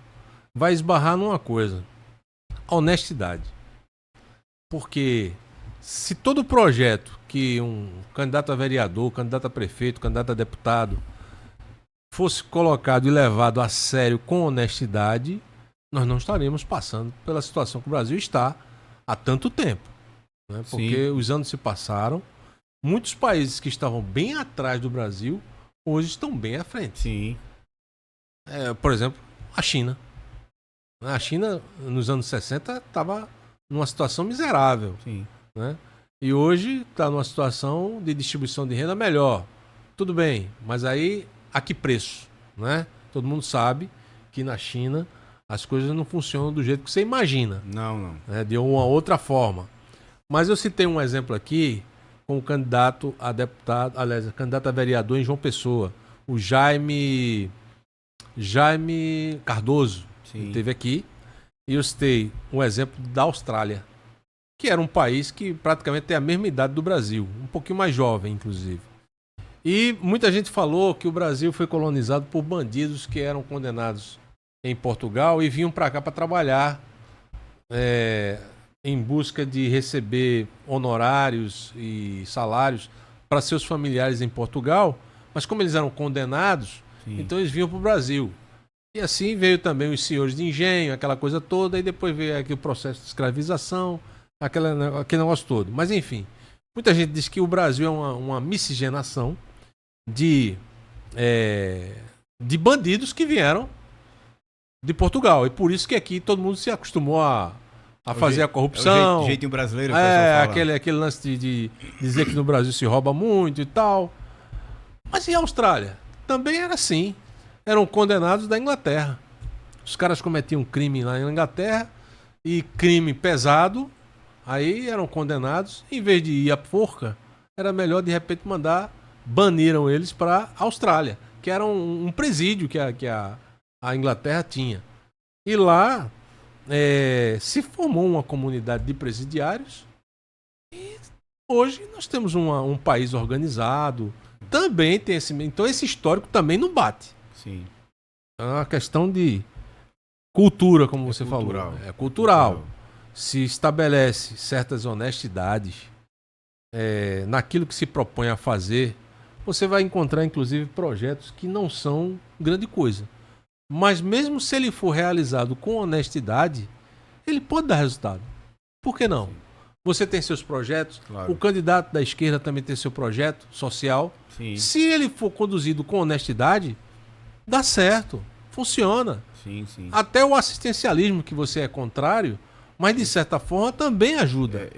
vai esbarrar numa coisa: honestidade. Porque se todo projeto que um candidato a vereador, candidato a prefeito, candidato a deputado fosse colocado e levado a sério com honestidade, nós não estaríamos passando pela situação que o Brasil está há tanto tempo. Né? Porque os anos se passaram, muitos países que estavam bem atrás do Brasil hoje estão bem à frente. Sim. Por exemplo, a China. A China, nos anos 60, estava numa situação miserável. Sim. Né? E hoje está numa situação de distribuição de renda melhor. Tudo bem, mas aí a que preço? Né? Todo mundo sabe que na China as coisas não funcionam do jeito que você imagina. Não. Né? De uma outra forma. Mas eu citei um exemplo aqui com o candidato a deputado, aliás, candidato a vereador em João Pessoa, o Jaime Cardoso, que esteve aqui, e eu citei um exemplo da Austrália, que era um país que praticamente tem a mesma idade do Brasil, um pouquinho mais jovem, inclusive. E muita gente falou que o Brasil foi colonizado por bandidos que eram condenados em Portugal e vinham para cá para trabalhar em busca de receber honorários e salários para seus familiares em Portugal, mas como eles eram condenados, então eles vinham para o Brasil. E assim veio também os senhores de engenho, aquela coisa toda, e depois veio aqui o processo de escravização, aquele negócio todo. Mas enfim, muita gente diz que o Brasil é uma miscigenação de bandidos que vieram de Portugal. E por isso que aqui todo mundo se acostumou a fazer a corrupção. O jeitinho brasileiro. Que o pessoal fala. Aquele lance de dizer que no Brasil se rouba muito e tal. Mas e a Austrália? Também era assim. Eram condenados da Inglaterra. Os caras cometiam crime lá na Inglaterra, e crime pesado, aí eram condenados. Em vez de ir à forca, era melhor de repente baniram eles para a Austrália, que era um presídio que a Inglaterra tinha. E lá se formou uma comunidade de presidiários, e hoje nós temos um país organizado. Também tem então esse histórico também não bate. Sim. É uma questão de cultura, como você cultural. falou. É cultural. Se estabelece certas honestidades naquilo que se propõe a fazer, você vai encontrar, inclusive, projetos que não são grande coisa. Mas mesmo se ele for realizado com honestidade, ele pode dar resultado. Por que não? Você tem seus projetos, claro. O candidato da esquerda também tem seu projeto social. Sim. Se ele for conduzido com honestidade, dá certo, funciona. Sim. Até o assistencialismo, que você é contrário, mas de certa forma também ajuda.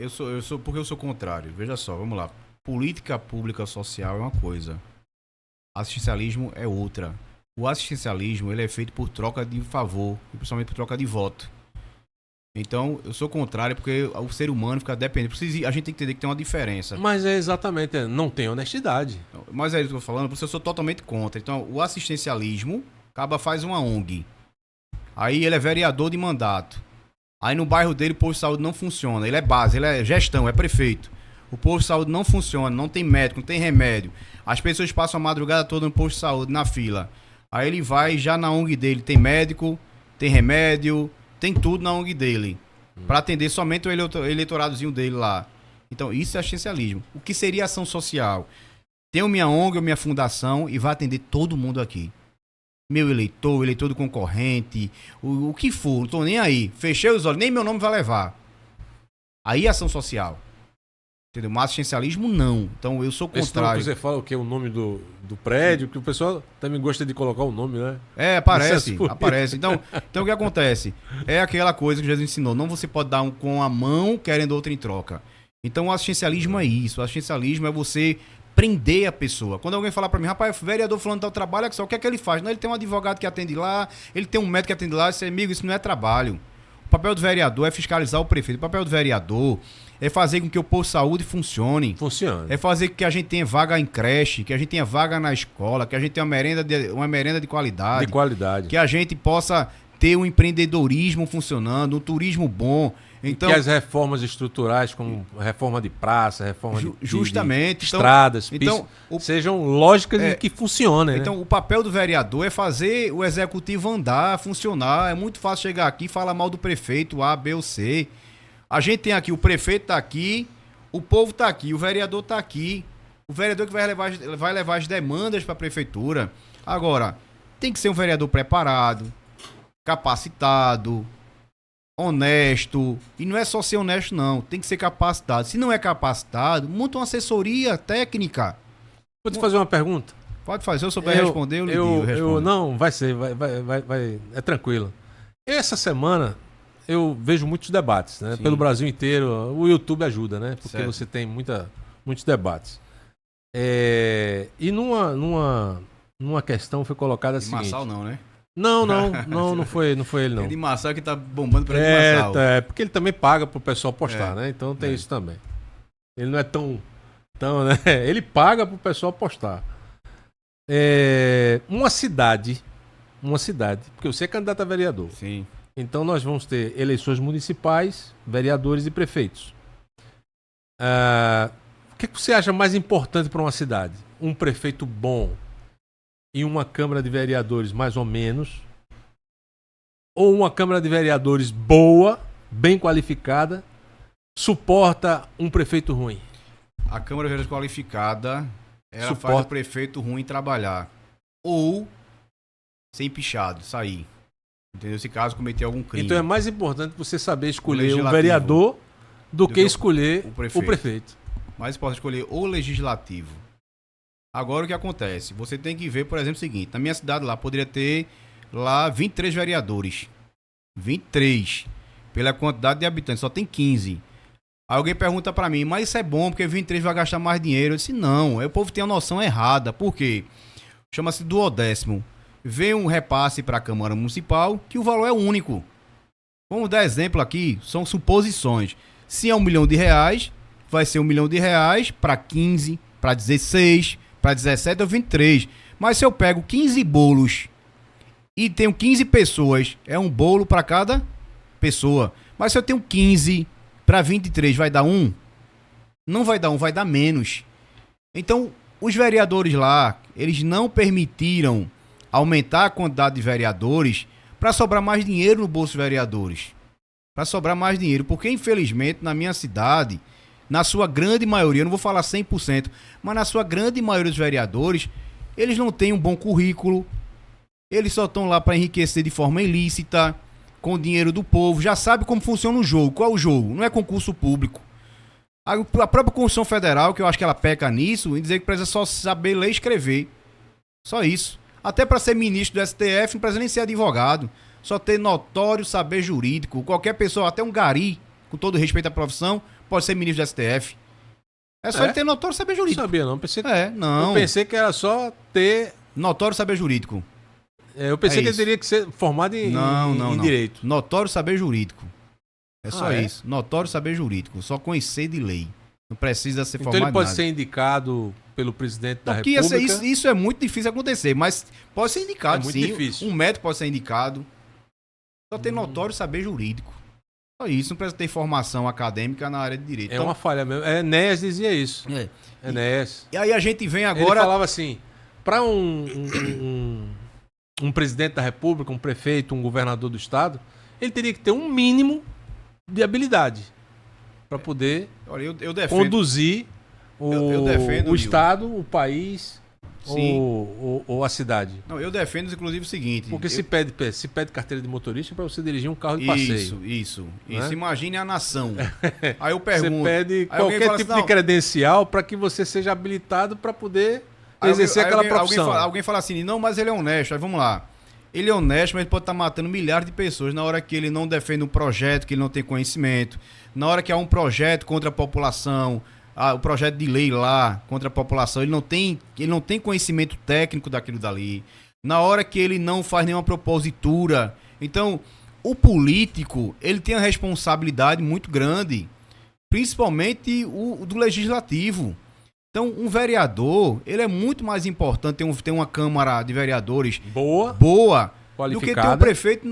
Porque eu sou contrário. Veja só, vamos lá. Política pública social é uma coisa. Assistencialismo é outra. O assistencialismo ele é feito por troca de favor, e principalmente por troca de voto. Então, eu sou contrário porque o ser humano fica dependente. A gente tem que entender que tem uma diferença. Mas é exatamente, não tem honestidade. Mas é isso que eu estou falando, porque eu sou totalmente contra. Então, o assistencialismo, acaba faz uma ONG. Aí ele é vereador de mandato. Aí no bairro dele o posto de saúde não funciona. Ele é base, ele é gestão, é prefeito. O posto de saúde não funciona, não tem médico, não tem remédio. As pessoas passam a madrugada toda no posto de saúde, na fila. Aí ele vai já na ONG dele, tem médico, tem remédio, tem tudo na ONG dele. Para atender somente o eleitoradozinho dele lá. Então isso é assistencialismo. O que seria ação social? Tenho minha ONG ou minha fundação e vai atender todo mundo aqui. Meu eleitor, eleitor do concorrente, o que for, não tô nem aí. Fechei os olhos, nem meu nome vai levar. Aí é ação social. Entendeu? Mas assistencialismo, não. Então eu sou contrário. Você fala o que? O nome do prédio, que o pessoal também gosta de colocar o nome, né? Aparece. Então o que acontece? É aquela coisa que Jesus ensinou. Não você pode dar um com a mão querendo outra em troca. Então o assistencialismo é isso. O assistencialismo é você prender a pessoa. Quando alguém falar pra mim, rapaz, o vereador falando tal trabalho, o que é que ele faz? Não, ele tem um advogado que atende lá, ele tem um médico que atende lá. Amigo, isso não é trabalho. O papel do vereador é fiscalizar o prefeito. O papel do vereador é fazer com que o posto de saúde funcione. É fazer com que a gente tenha vaga em creche, que a gente tenha vaga na escola, que a gente tenha uma merenda de qualidade. Que a gente possa ter um empreendedorismo funcionando, um turismo bom. Então, que as reformas estruturais, como reforma de praça, reforma justamente, de estradas, pistas, sejam lógicas e que funcionem. Então, né? O papel do vereador é fazer o executivo andar, funcionar. É muito fácil chegar aqui e falar mal do prefeito A, B ou C. A gente tem aqui, o prefeito está aqui, o povo está aqui, o vereador está aqui. O vereador que vai levar as demandas para a prefeitura. Agora, tem que ser um vereador preparado, capacitado, honesto. E não é só ser honesto, não. Tem que ser capacitado. Se não é capacitado, monta uma assessoria técnica. Vou te fazer uma pergunta. Pode fazer, se eu souber responder, eu respondo. Não, vai ser, vai, é tranquilo. Essa semana eu vejo muitos debates, né? Pelo Brasil inteiro. O YouTube ajuda, né? Porque você tem muitos debates. E numa questão foi colocada a seguinte... Massal não, né? Não foi ele não. É de Massal que tá bombando pra ele de Massal. Porque ele também paga pro pessoal postar, né? Então tem isso também. Ele não é tão né? Ele paga pro pessoal postar. Uma cidade, porque você é candidato a vereador. Sim. Então nós vamos ter eleições municipais, vereadores e prefeitos. O que você acha mais importante para uma cidade? Um prefeito bom e uma Câmara de Vereadores mais ou menos? Ou uma Câmara de Vereadores boa, bem qualificada, suporta um prefeito ruim? A Câmara de Vereadores qualificada, ela faz o prefeito ruim trabalhar. Ou ser empichado, sair. Entendeu? Nesse caso, cometer algum crime. Então é mais importante você saber escolher um vereador do que escolher o prefeito. Mais importante escolher o legislativo. Agora o que acontece? Você tem que ver, por exemplo, o seguinte. Na minha cidade lá, poderia ter lá 23 vereadores. 23. Pela quantidade de habitantes. Só tem 15. Aí alguém pergunta pra mim, mas isso é bom porque 23 vai gastar mais dinheiro. Eu disse, não. Aí o povo tem a noção errada. Por quê? Chama-se duodécimo. Vem um repasse para a Câmara Municipal que o valor é único. Vamos dar exemplo aqui, são suposições. Se é R$1 milhão, vai ser R$1 milhão para 15, para 16, para 17 ou 23. Mas se eu pego 15 bolos e tenho 15 pessoas, é um bolo para cada pessoa. Mas se eu tenho 15 para 23, vai dar um? Não vai dar um, vai dar menos. Então, os vereadores lá, eles não permitiram aumentar a quantidade de vereadores para sobrar mais dinheiro no bolso dos vereadores. Para sobrar mais dinheiro. Porque, infelizmente, na minha cidade, na sua grande maioria, eu não vou falar 100%, mas na sua grande maioria dos vereadores, eles não têm um bom currículo, eles só estão lá para enriquecer de forma ilícita, com o dinheiro do povo, já sabe como funciona o jogo. Qual é o jogo? Não é concurso público. A própria Constituição Federal, que eu acho que ela peca nisso, em dizer que precisa só saber ler e escrever. Só isso. Até para ser ministro do STF, não precisa nem ser advogado. Só ter notório saber jurídico. Qualquer pessoa, até um gari, com todo respeito à profissão, pode ser ministro do STF. É só ele ter notório saber jurídico. Não sabia não. Não. Eu pensei que era só ter... Notório saber jurídico. Eu pensei que ele teria que ser formado em direito. Notório saber jurídico. É só é? isso. Notório saber jurídico. Só conhecer de lei. Não precisa ser formado. Então ele pode ser indicado pelo presidente da República. Isso é muito difícil acontecer, mas pode ser indicado, muito sim. Difícil. Um médico pode ser indicado. Só tem notório saber jurídico. Só isso, não precisa ter formação acadêmica na área de direito. É uma falha mesmo. Enéas dizia isso. Enéas. E aí a gente vem agora... Ele falava assim, para um presidente da República, um prefeito, um governador do estado, ele teria que ter um mínimo de habilidade para poder conduzir o estado, o país ou a cidade. Não, eu defendo, inclusive, o seguinte... Porque se pede carteira de motorista para você dirigir um carro de passeio. Isso. Imagine a nação. Aí eu pergunto... Você pede qualquer tipo de credencial para que você seja habilitado para poder exercer aquela profissão. Alguém fala assim, não, mas ele é honesto. Aí vamos lá. Ele é honesto, mas ele pode estar matando milhares de pessoas na hora que ele não defende um projeto, que ele não tem conhecimento. Na hora que há um projeto contra a população... o projeto de lei lá contra a população, ele não tem conhecimento técnico daquilo dali. Na hora que ele não faz nenhuma propositura. Então, o político, ele tem uma responsabilidade muito grande, principalmente o do legislativo. Então, um vereador, ele é muito mais importante ter uma Câmara de Vereadores boa do que ter um prefeito,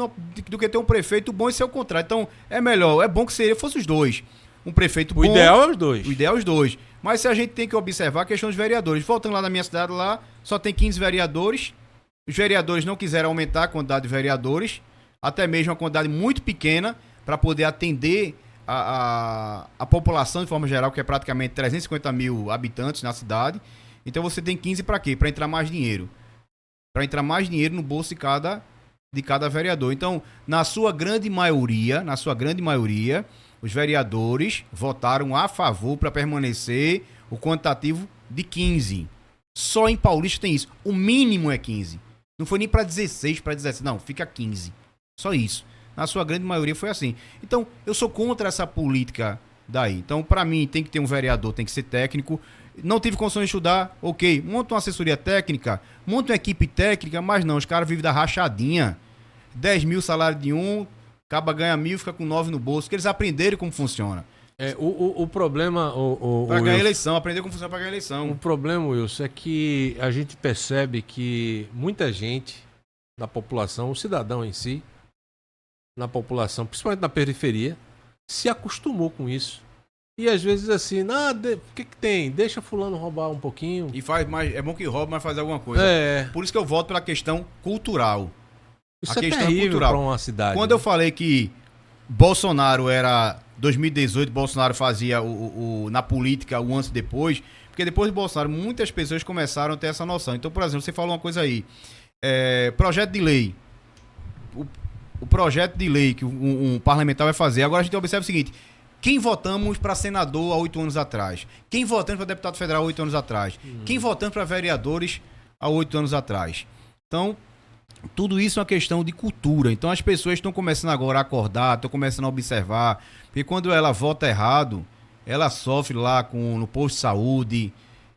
do que ter um prefeito bom e ser o contrário. Então, é bom que fosse os dois. Um prefeito bom. O ideal é os dois. O ideal é os dois. Mas se a gente tem que observar a questão dos vereadores. Voltando lá na minha cidade, lá só tem 15 vereadores. Os vereadores não quiseram aumentar a quantidade de vereadores. Até mesmo uma quantidade muito pequena para poder atender a população de forma geral, que é praticamente 350 mil habitantes na cidade. Então você tem 15 para quê? Para entrar mais dinheiro. Para entrar mais dinheiro no bolso de cada vereador. Então, na sua grande maioria, os vereadores votaram a favor para permanecer o quantitativo de 15. Só em Paulista tem isso. O mínimo é 15. Não foi nem para 16, para 17. Não, fica 15. Só isso. Na sua grande maioria foi assim. Então, eu sou contra essa política daí. Então, para mim, tem que ter um vereador, tem que ser técnico. Não tive condições de estudar, ok. Monta uma assessoria técnica, monta uma equipe técnica, mas não, os caras vivem da rachadinha. 10 mil salário de um... Acaba ganha 1.000, fica com 9 no bolso, que eles aprenderam como funciona. O problema... Para ganhar eleição, aprender como funciona para ganhar eleição. O problema, Wilson, é que a gente percebe que muita gente da população, o cidadão em si, na população, principalmente na periferia, se acostumou com isso. E às vezes assim, o que tem? Deixa fulano roubar um pouquinho. E faz mais, é bom que rouba, mas faz alguma coisa. Por isso que eu voto pela questão cultural. Isso é terrível para uma cidade. Quando eu falei que Bolsonaro era 2018, Bolsonaro fazia na política o antes e depois, porque depois de Bolsonaro muitas pessoas começaram a ter essa noção. Então, por exemplo, você falou uma coisa aí, projeto de lei. O projeto de lei que um parlamentar vai fazer. Agora a gente observa o seguinte: quem votamos para senador há 8 anos atrás? Quem votamos para deputado federal há 8 anos atrás? Quem votamos para vereadores há 8 anos atrás? Então, tudo isso é uma questão de cultura. Então as pessoas estão começando agora a acordar, estão começando a observar, porque quando ela vota errado, ela sofre lá no posto de saúde,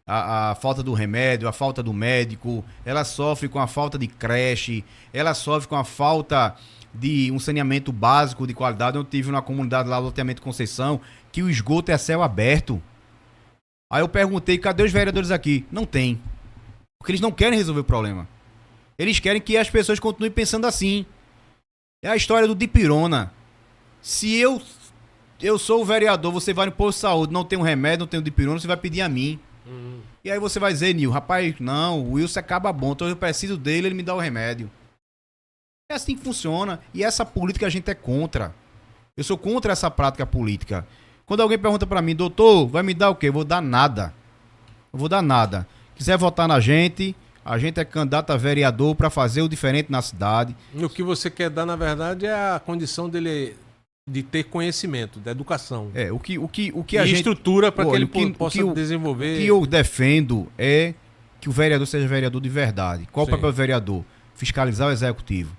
a falta do remédio, a falta do médico, ela sofre com a falta de creche, ela sofre com a falta de um saneamento básico de qualidade. Eu tive uma comunidade lá, loteamento Conceição, que o esgoto é céu aberto. Aí eu perguntei, cadê os vereadores aqui? Não tem. Porque eles não querem resolver o problema. Eles querem que as pessoas continuem pensando assim. É a história do dipirona. Se eu sou o vereador, você vai no posto de saúde, não tem um remédio, não tem um dipirona, você vai pedir a mim. E aí você vai dizer, Nil, rapaz, não, o Wilson acaba bom, então eu preciso dele, ele me dá o remédio. É assim que funciona. E essa política a gente é contra. Eu sou contra essa prática política. Quando alguém pergunta pra mim, doutor, vai me dar o quê? Eu vou dar nada. Eu vou dar nada. Quiser votar na gente... A gente é candidato a vereador para fazer o diferente na cidade. E o que você quer dar, na verdade, é a condição dele de ter conhecimento, da educação. O que a gente... estrutura para que ele possa desenvolver... O que eu defendo é que o vereador seja vereador de verdade. Qual o papel do vereador? Fiscalizar o executivo.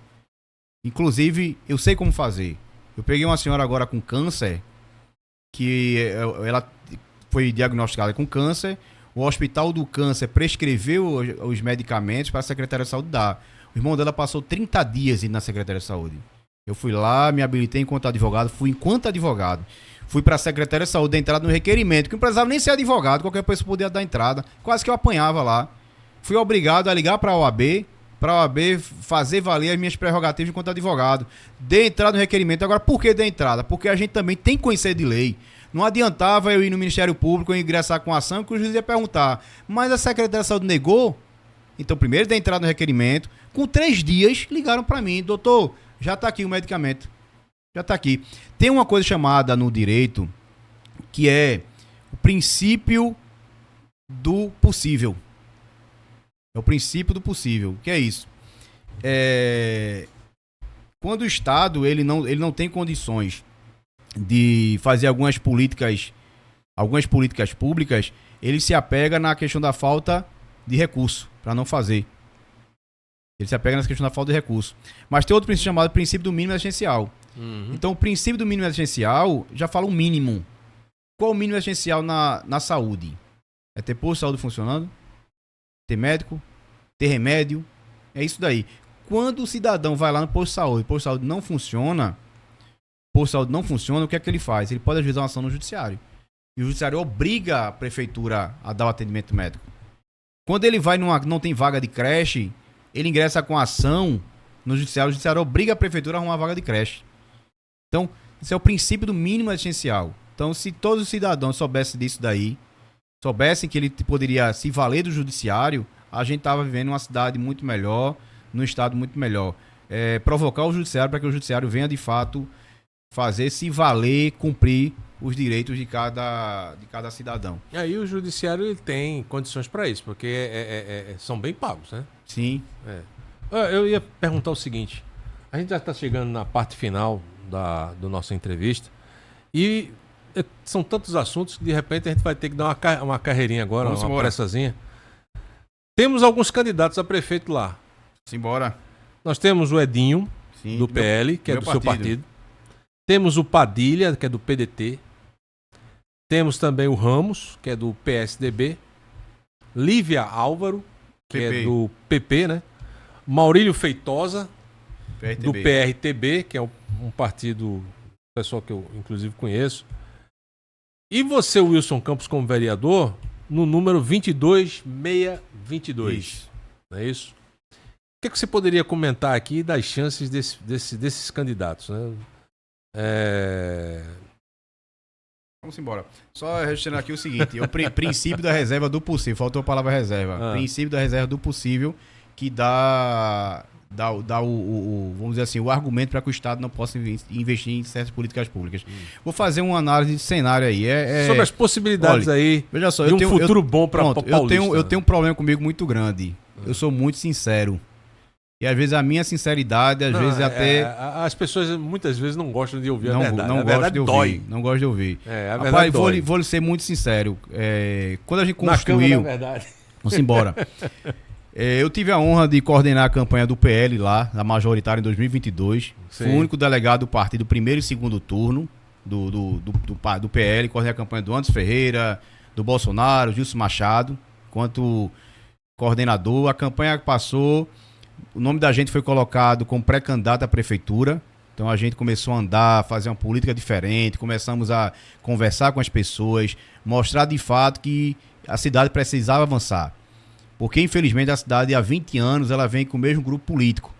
Inclusive, eu sei como fazer. Eu peguei uma senhora agora com câncer, que ela foi diagnosticada com câncer. O Hospital do Câncer prescreveu os medicamentos para a Secretaria de Saúde dar. O irmão dela passou 30 dias indo na Secretaria de Saúde. Eu fui lá, me habilitei enquanto advogado, fui enquanto advogado. Fui para a Secretaria de Saúde dar entrada no requerimento, que não precisava nem ser advogado, qualquer pessoa podia dar entrada. Quase que eu apanhava lá. Fui obrigado a ligar para a OAB fazer valer as minhas prerrogativas enquanto advogado. Dei entrada no requerimento. Agora, por que dei entrada? Porque a gente também tem que conhecer de lei. Não adiantava eu ir no Ministério Público e ingressar com ação, que o juiz ia perguntar, mas a Secretaria de Saúde negou? Então, primeiro dei entrada no requerimento. Com 3 dias, ligaram para mim, doutor, já está aqui o medicamento. Já está aqui. Tem uma coisa chamada no direito, que é o princípio do possível. É o princípio do possível. O que é isso? Quando o Estado ele não tem condições de fazer algumas políticas públicas, ele se apega na questão da falta de recurso para não fazer. Ele se apega nessa questão da falta de recurso. Mas tem outro princípio chamado princípio do mínimo essencial. Então, o princípio do mínimo essencial já fala o mínimo. Qual o mínimo essencial na saúde? É ter posto de saúde funcionando, ter médico, ter remédio. É isso daí. Quando o cidadão vai lá no posto de saúde não funciona, o que é que ele faz? Ele pode ajuizar uma ação no judiciário. E o judiciário obriga a prefeitura a dar o atendimento médico. Quando ele vai não tem vaga de creche, ele ingressa com ação no judiciário, o judiciário obriga a prefeitura a arrumar vaga de creche. Então, esse é o princípio do mínimo essencial. Então, se todos os cidadãos soubessem disso daí, soubessem que ele poderia se valer do judiciário, a gente estava vivendo uma cidade muito melhor, num estado muito melhor. Provocar o judiciário para que o judiciário venha, de fato, fazer se valer, cumprir os direitos de cada cidadão. E aí o judiciário ele tem condições para isso, porque são bem pagos, né? Sim. Eu ia perguntar o seguinte, a gente já está chegando na parte final da nossa entrevista e são tantos assuntos que de repente a gente vai ter que dar uma carreirinha agora, uma pressazinha. Temos alguns candidatos a prefeito lá. Simbora. Nós temos o Edinho, sim, do PL, que é do seu partido. Temos o Padilha, que é do PDT. Temos também o Ramos, que é do PSDB. Lívia Álvaro, que é do PP, né? Maurílio Feitosa, PRTB. do PRTB, que é um partido, pessoal que eu inclusive conheço. E você, Wilson Campos, como vereador, no número 22622. Isso. Não é isso? O que você poderia comentar aqui das chances desses candidatos, né? Vamos embora. Só registrando aqui o seguinte, o princípio da reserva do possível, faltou a palavra reserva. Princípio da reserva do possível, que dá vamos dizer assim, o argumento para que o Estado não possa investir em certas políticas públicas. Vou fazer uma análise de cenário aí. Sobre as possibilidades. Olha, aí veja só, de um futuro bom para o paulista. Eu tenho um problema comigo muito grande. Eu sou muito sincero. E às vezes a minha sinceridade, as pessoas muitas vezes não gostam de ouvir a verdade. Não gostam de ouvir. Não gostam de ouvir. Rapaz, vou ser muito sincero. Quando a gente construiu... Vamos embora. Eu tive a honra de coordenar a campanha do PL lá, da majoritária em 2022. Sim. Fui o único delegado do partido primeiro e segundo turno do PL. Coordenei a campanha do Anderson Ferreira, do Bolsonaro, Gilson Machado. Enquanto coordenador, a campanha passou... O nome da gente foi colocado como pré-candidato à prefeitura. Então a gente começou a andar, fazer uma política diferente, começamos a conversar com as pessoas, mostrar de fato que a cidade precisava avançar. Porque infelizmente a cidade há 20 anos ela vem com o mesmo grupo político.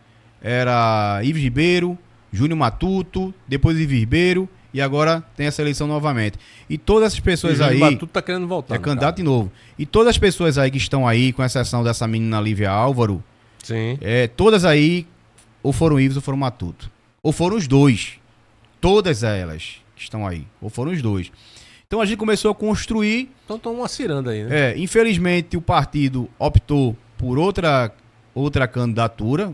Era Ives Ribeiro, Júnior Matuto, depois Ives Ribeiro e agora tem essa eleição novamente. E todas essas pessoas aí... Júnior Matuto tá querendo voltar. É candidato de novo. E todas as pessoas aí que estão aí, com exceção dessa menina Lívia Álvaro... Sim. Todas aí, ou foram Ives ou foram Matuto. Ou foram os dois. Todas elas que estão aí. Ou foram os dois. Então a gente começou a construir... Então estão uma ciranda aí, né? Infelizmente o partido optou por outra candidatura.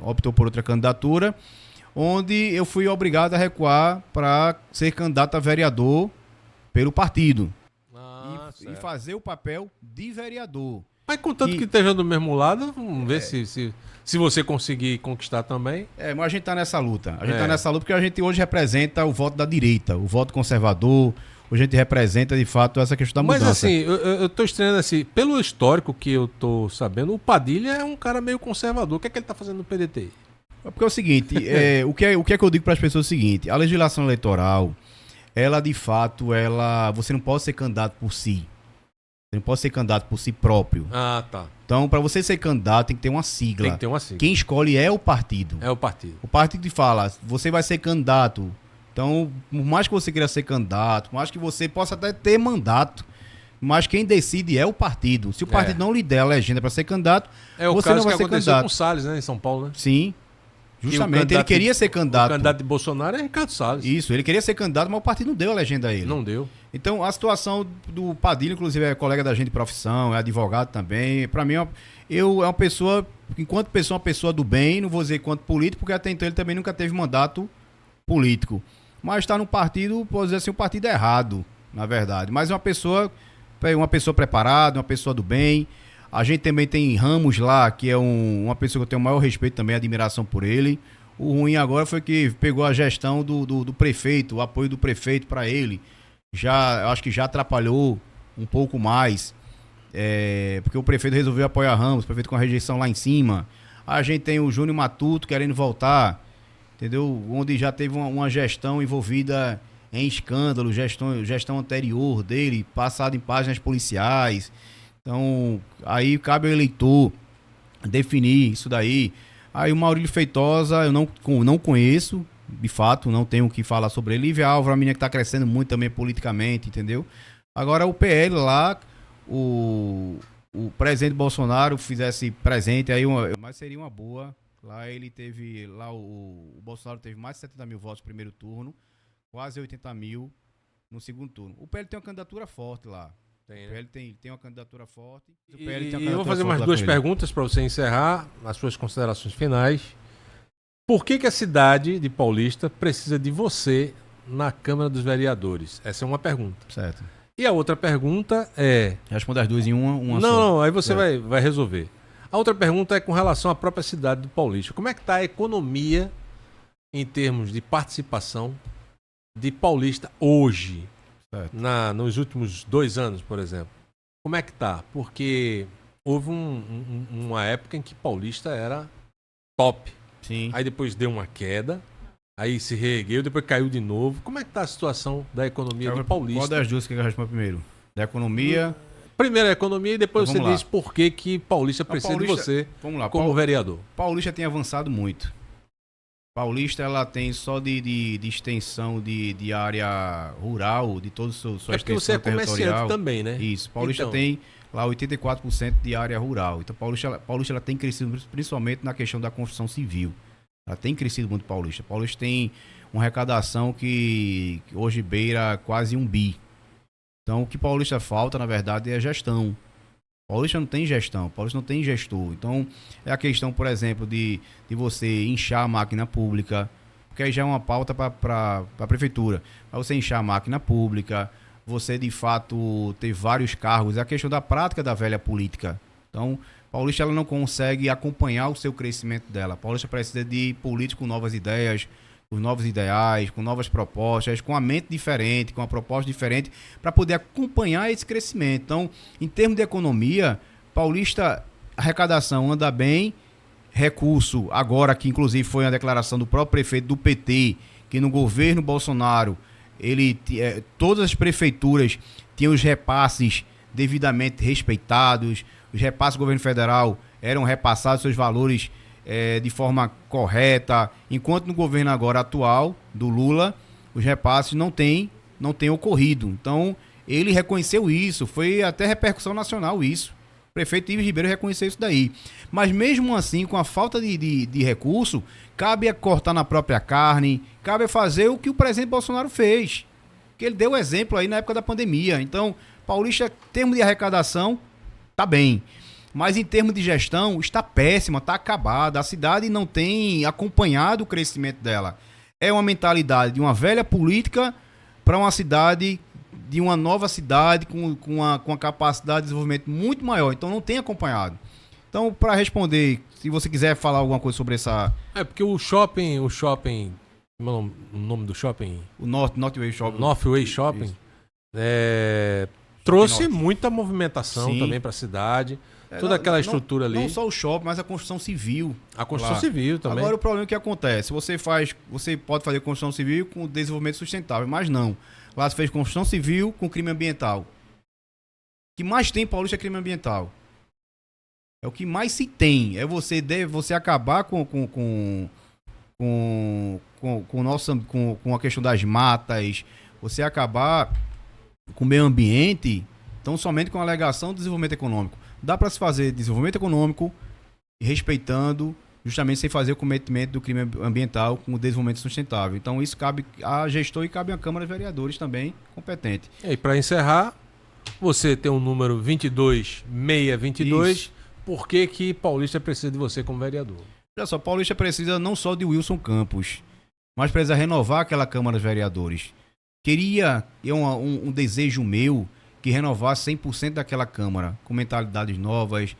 Onde eu fui obrigado a recuar para ser candidato a vereador pelo partido. E fazer o papel de vereador. Mas contanto que esteja do mesmo lado, vamos ver se você conseguir conquistar também. Mas a gente está nessa luta. A gente está nessa luta porque a gente hoje representa o voto da direita, o voto conservador, a gente representa de fato essa questão da mudança. Mas assim, eu tô estranhando assim, pelo histórico que eu tô sabendo, o Padilha é um cara meio conservador. O que é que ele tá fazendo no PDT? Porque é o seguinte, o que é que eu digo para as pessoas é o seguinte, a legislação eleitoral, ela de fato, você não pode ser candidato por si. Você não pode ser candidato por si próprio. Ah, tá. Então, para você ser candidato, tem que ter uma sigla. Tem que ter uma sigla. Quem escolhe é o partido. É o partido. O partido te fala, você vai ser candidato. Então, por mais que você queira ser candidato, por mais que você possa até ter mandato, mas quem decide é o partido. Se o partido não lhe der a legenda para ser candidato, você não vai ser candidato. Com o Salles, né, em São Paulo, né? Sim. Justamente, ele queria ser candidato. O candidato de Bolsonaro é Ricardo Salles. Isso, ele queria ser candidato, mas o partido não deu a legenda a ele. Não deu. Então, a situação do Padilha, inclusive, é colega da gente de profissão, é advogado também. Para mim, é uma pessoa, enquanto pessoa, uma pessoa do bem, não vou dizer enquanto político, porque até então ele também nunca teve mandato político. Mas está no partido, pode dizer assim, o partido é errado, na verdade. Mas é uma pessoa preparada, uma pessoa do bem. A gente também tem Ramos lá, que é uma pessoa que eu tenho o maior respeito também, admiração por ele. O ruim agora foi que pegou a gestão do prefeito, o apoio do prefeito para ele. Eu acho que já atrapalhou um pouco mais, porque o prefeito resolveu apoiar Ramos, o prefeito com a rejeição lá em cima. A gente tem o Júnior Matuto querendo voltar, entendeu? Onde já teve uma gestão envolvida em escândalo, gestão anterior dele, passado em páginas policiais. Então, aí cabe ao eleitor definir isso daí. Aí o Maurílio Feitosa, eu não conheço, de fato, não tenho o que falar sobre ele. Lívia Álvaro, a menina que está crescendo muito também politicamente, entendeu? Agora o PL lá, o presidente Bolsonaro fizesse presente, mas seria uma boa. Lá ele teve, o Bolsonaro teve mais de 70 mil votos no primeiro turno, quase 80 mil no segundo turno. O PL tem uma candidatura forte lá. Tem, né? O PL tem uma candidatura forte. Eu vou fazer mais duas perguntas para você encerrar as suas considerações finais. Por que a cidade de Paulista precisa de você na Câmara dos Vereadores? Essa é uma pergunta. Certo. E a outra pergunta é... Responda as duas em uma só. Não, aí você vai resolver. A outra pergunta é com relação à própria cidade de Paulista. Como é que está a economia em termos de participação de Paulista hoje? Nos últimos 2 anos, por exemplo. Como é que tá? Porque houve uma época em que Paulista era top. Sim. Aí depois deu uma queda, aí se reergueu, depois caiu de novo. Como é que tá a situação da economia de Paulista? Qual das duas que eu respondo primeiro? Da economia? Primeiro a economia e depois você diz por que Paulista precisa de você como vereador. Paulista tem avançado muito. Paulista, ela tem só de extensão de área rural, de toda a sua extensão territorial. Você é comerciante também, né? Isso. Paulista tem lá 84% de área rural. Então, Paulista ela tem crescido principalmente na questão da construção civil. Ela tem crescido muito, Paulista. Paulista tem uma arrecadação que hoje beira quase 1 bi. Então, o que Paulista falta, na verdade, é gestão. Paulista não tem gestão, Paulista não tem gestor. Então, é a questão, por exemplo, de você inchar a máquina pública, porque aí já é uma pauta para a prefeitura. Para você inchar a máquina pública, você, de fato, ter vários cargos. É a questão da prática da velha política. Então, Paulista ela não consegue acompanhar o seu crescimento dela. Paulista precisa de políticos com novas ideias, com novos ideais, com novas propostas, com a mente diferente, com a proposta diferente, para poder acompanhar esse crescimento. Então, em termos de economia, Paulista, a arrecadação anda bem, recurso, agora que inclusive foi uma declaração do próprio prefeito do PT, que no governo Bolsonaro, todas as prefeituras tinham os repasses devidamente respeitados, os repasses do governo federal eram repassados seus valores de forma correta, enquanto no governo agora atual, do Lula, os repasses não têm ocorrido. Então, ele reconheceu isso, foi até repercussão nacional isso. O prefeito Ives Ribeiro reconheceu isso daí. Mas mesmo assim, com a falta de recurso, cabe a cortar na própria carne, cabe a fazer o que o presidente Bolsonaro fez. Que ele deu o exemplo aí na época da pandemia. Então, Paulista, em termos de arrecadação, tá bem. Mas em termos de gestão, está péssima, está acabada. A cidade não tem acompanhado o crescimento dela. É uma mentalidade de uma velha política para uma cidade, de uma nova cidade com a capacidade de desenvolvimento muito maior. Então não tem acompanhado. Então, para responder, se você quiser falar alguma coisa sobre essa... porque o shopping, o nome do shopping? O Northway Shopping. Northway Shopping. trouxe muita movimentação Sim. também para a cidade. Toda aquela estrutura ali. Não só o shopping, mas a construção civil. A construção lá. civil também. Agora o problema é que acontece. Você pode fazer construção civil com desenvolvimento sustentável, mas não. Lá se fez construção civil com crime ambiental. O que mais tem em Paulista é crime ambiental. É o que mais se tem. É você acabar com a questão das matas, você acabar com o meio ambiente, então somente com a alegação do desenvolvimento econômico. Dá para se fazer desenvolvimento econômico respeitando, justamente sem fazer o cometimento do crime ambiental com o desenvolvimento sustentável. Então isso cabe a gestor e cabe à Câmara de Vereadores também competente. E para encerrar, você tem um número 22622. Isso. Por que Paulista precisa de você como vereador? Olha só, Paulista precisa não só de Wilson Campos, mas precisa renovar aquela Câmara de Vereadores. Queria, um desejo meu, que renovasse 100% daquela Câmara, com mentalidades novas,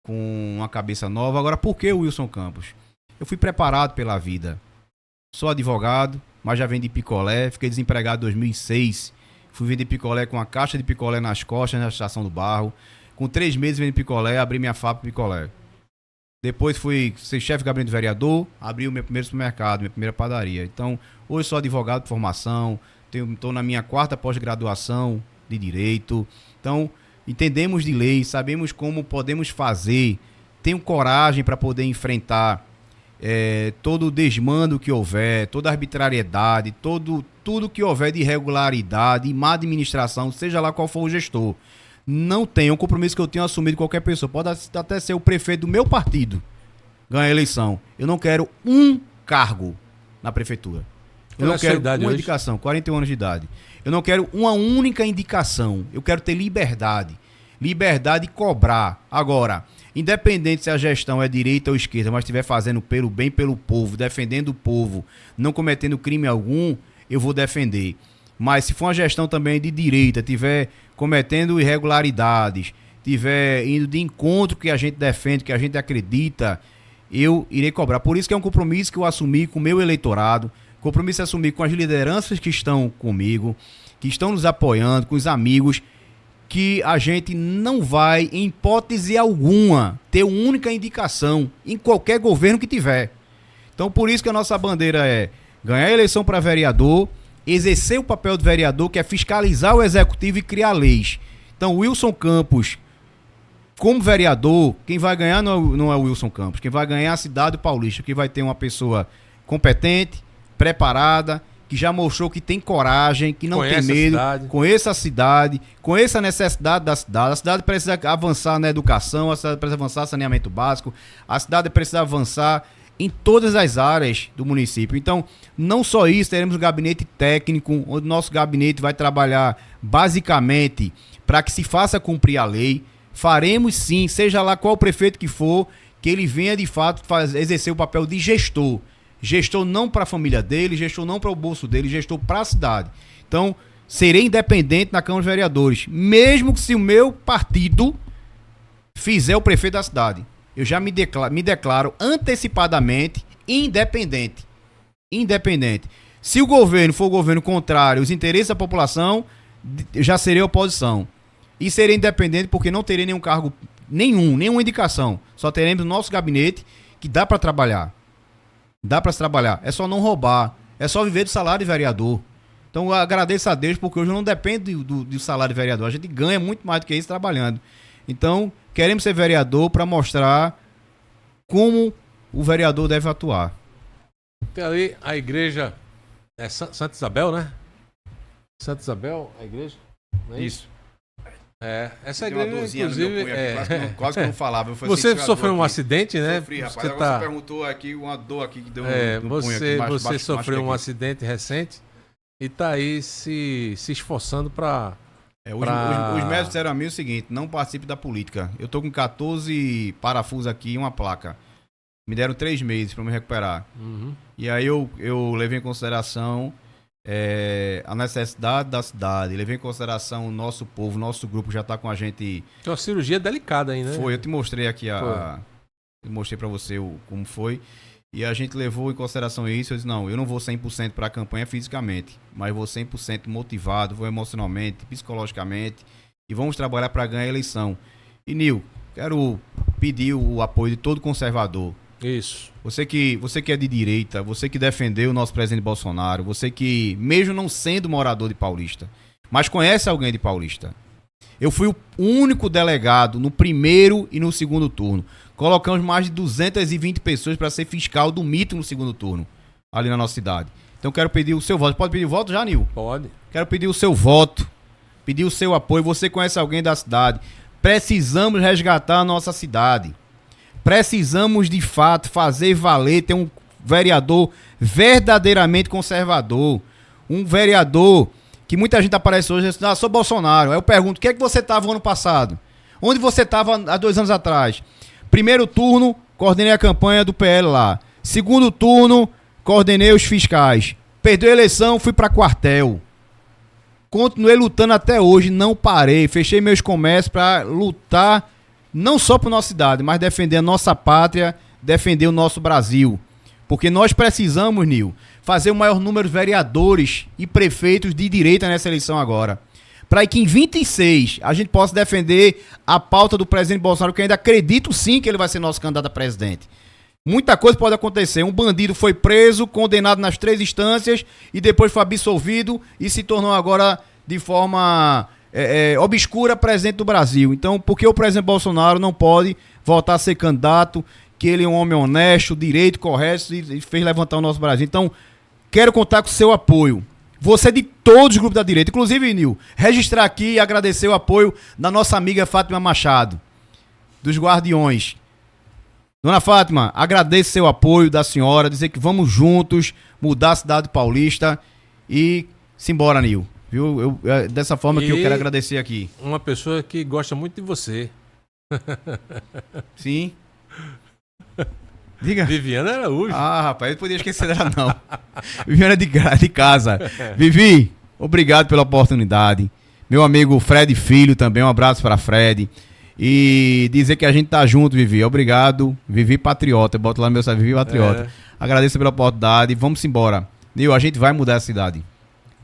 com uma cabeça nova. Agora, por que o Wilson Campos? Eu fui preparado pela vida. Sou advogado, mas já vendi picolé, fiquei desempregado em 2006. Fui vender picolé com uma caixa de picolé nas costas, na Estação do Barro. Com 3 meses vendendo picolé, abri minha fábrica de picolé. Depois fui ser chefe de gabinete de vereador, abri o meu primeiro supermercado, minha primeira padaria. Então, hoje sou advogado de formação, estou na minha 4ª pós-graduação de Direito. Então, entendemos de lei, sabemos como podemos fazer, tenho coragem para poder enfrentar todo o desmando que houver, toda a arbitrariedade, tudo que houver de irregularidade e má administração, seja lá qual for o gestor. Não tem um compromisso que eu tenho assumido com qualquer pessoa. Pode até ser o prefeito do meu partido ganhar a eleição. Eu não quero um cargo na prefeitura. Eu não quero uma indicação, 41 anos de idade. Eu não quero uma única indicação. Eu quero ter liberdade. Liberdade de cobrar. Agora, independente se a gestão é direita ou esquerda, mas estiver fazendo pelo bem pelo povo, defendendo o povo, não cometendo crime algum, eu vou defender. Mas se for uma gestão também de direita, tiver cometendo irregularidades, tiver indo de encontro que a gente defende, que a gente acredita, eu irei cobrar. Por isso que é um compromisso que eu assumi com o meu eleitorado, compromisso é assumir com as lideranças que estão comigo, que estão nos apoiando, com os amigos, que a gente não vai, em hipótese alguma, ter uma única indicação em qualquer governo que tiver. Então, por isso que a nossa bandeira é ganhar a eleição para vereador, exercer o papel do vereador, que é fiscalizar o executivo e criar leis. Então, Wilson Campos, como vereador, quem vai ganhar não é o Wilson Campos, quem vai ganhar é a cidade paulista, que vai ter uma pessoa competente, preparada, que já mostrou que tem coragem, que não tem medo, conheça a cidade, conheça a necessidade da cidade. A cidade precisa avançar na educação, a cidade precisa avançar no saneamento básico, a cidade precisa avançar em todas as áreas do município. Então, não só isso, teremos um gabinete técnico, onde o nosso gabinete vai trabalhar basicamente para que se faça cumprir a lei. Faremos sim, seja lá qual prefeito que for, que ele venha de fato exercer o papel de gestor. Gestor não para a família dele, gestor não para o bolso dele, gestor para a cidade. Então, serei independente na Câmara de Vereadores, mesmo que se o meu partido fizer o prefeito da cidade. Eu já me declaro antecipadamente independente. Independente. Se o governo for o governo contrário aos interesses da população, eu já serei oposição. E serei independente porque não terei nenhum cargo, nenhuma indicação. Só teremos o nosso gabinete que dá para trabalhar. Dá para se trabalhar. É só não roubar. É só viver do salário de vereador. Então eu agradeço a Deus porque hoje não depende do salário de vereador. A gente ganha muito mais do que isso trabalhando. Então, queremos ser vereador para mostrar como o vereador deve atuar. Tem ali a igreja, é Santa Isabel, né? Santa Isabel, a igreja? Não é isso? Essa igreja, inclusive... Quase que eu não falava. Você sofreu um acidente, né? Sofri, rapaz. Você perguntou aqui, uma dor aqui que deu no punho aqui. Você sofreu um acidente recente e está aí se esforçando para... Os médicos disseram a mim o seguinte: não participe da política. Eu tô com 14 parafusos aqui e uma placa. Me deram 3 meses para me recuperar. Uhum. E aí eu levei em consideração a necessidade da cidade, levei em consideração o nosso povo, nosso grupo já tá com a gente. É uma cirurgia delicada aí, né? Foi, eu te mostrei aqui eu mostrei para você como foi. E a gente levou em consideração isso. Eu disse, não, eu não vou 100% para a campanha fisicamente, mas vou 100% motivado, vou emocionalmente, psicologicamente, e vamos trabalhar para ganhar a eleição. E, Nil, quero pedir o apoio de todo conservador. Isso. Você que é de direita, você que defendeu o nosso presidente Bolsonaro, você que, mesmo não sendo morador de Paulista, mas conhece alguém de Paulista. Eu fui o único delegado no primeiro e no segundo turno. Colocamos mais de 220 pessoas para ser fiscal do mito no segundo turno, ali na nossa cidade. Então quero pedir o seu voto. Pode pedir o voto já, Nil? Pode. Quero pedir o seu voto, pedir o seu apoio. Você conhece alguém da cidade. Precisamos resgatar a nossa cidade. Precisamos, de fato, fazer valer, ter um vereador verdadeiramente conservador. Um vereador que muita gente aparece hoje e diz, sou Bolsonaro. Aí eu pergunto, o que é que você estava no ano passado? Onde você estava há 2 anos atrás? Primeiro turno, coordenei a campanha do PL lá. Segundo turno, coordenei os fiscais. Perdeu a eleição, fui para quartel. Continuei lutando até hoje, não parei. Fechei meus comércios para lutar, não só por nossa cidade, mas defender a nossa pátria, defender o nosso Brasil. Porque nós precisamos, Nil, fazer o maior número de vereadores e prefeitos de direita nessa eleição agora. Para que em 26 a gente possa defender a pauta do presidente Bolsonaro, que eu ainda acredito sim que ele vai ser nosso candidato a presidente. Muita coisa pode acontecer. Um bandido foi preso, condenado nas 3 instâncias e depois foi absolvido e se tornou agora de forma obscura presidente do Brasil. Então, por que o presidente Bolsonaro não pode voltar a ser candidato, que ele é um homem honesto, direito, correto e fez levantar o nosso Brasil? Então, quero contar com o seu apoio. Você de todos os grupos da direita. Inclusive, Nil, registrar aqui e agradecer o apoio da nossa amiga Fátima Machado, dos Guardiões. Dona Fátima, agradeço seu apoio da senhora, dizer que vamos juntos mudar a cidade paulista e simbora, Nil. Viu? Dessa forma que eu quero agradecer aqui. Uma pessoa que gosta muito de você. Sim. Diga. Viviana Araújo. Ah, rapaz, eu não podia esquecer dela, não. Viviana de casa. Vivi, obrigado pela oportunidade. Meu amigo Fred Filho também, um abraço para Fred. E dizer que a gente tá junto, Vivi. Obrigado. Vivi Patriota. Eu boto lá no meu site, Vivi Patriota. Agradeço pela oportunidade. Vamos embora. Nil, a gente vai mudar a cidade.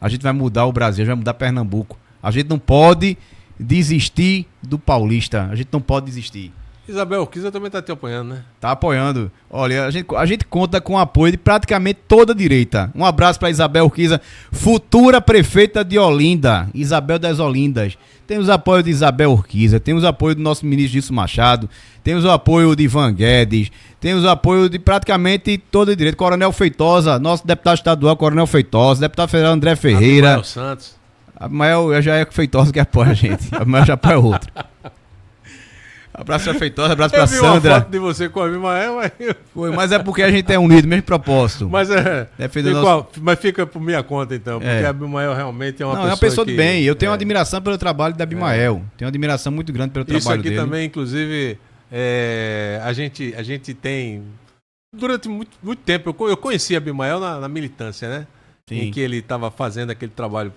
A gente vai mudar o Brasil, a gente vai mudar Pernambuco. A gente não pode desistir do paulista. A gente não pode desistir. Isabel Urquiza também tá te apoiando, né? Tá apoiando. Olha, a gente conta com o apoio de praticamente toda a direita. Um abraço para Isabel Urquiza, futura prefeita de Olinda, Isabel das Olindas. Temos apoio de Isabel Urquiza, temos apoio do nosso ministro Gilson Machado, temos o apoio de Ivan Guedes, temos o apoio de praticamente toda a direita. Coronel Feitosa, nosso deputado estadual Coronel Feitosa, deputado federal André Ferreira. Abimael Santos. Abimael já é Feitosa que apoia a gente. Abimael já apoia outro. Abraço pra Feitosa, abraço pra Sandra. Eu vi uma foto de você com a Abimael, mas... Foi, mas é porque a gente é unido, mesmo propósito. Mas mas fica por minha conta, então, porque a Abimael realmente é uma pessoa. Não, é uma pessoa de bem. Eu tenho uma admiração pelo trabalho da Abimael. Tenho uma admiração muito grande pelo trabalho dele. Isso aqui também, inclusive, a gente tem... Durante muito tempo, eu conheci a Abimael na militância, né? Sim. Em que ele estava fazendo aquele trabalho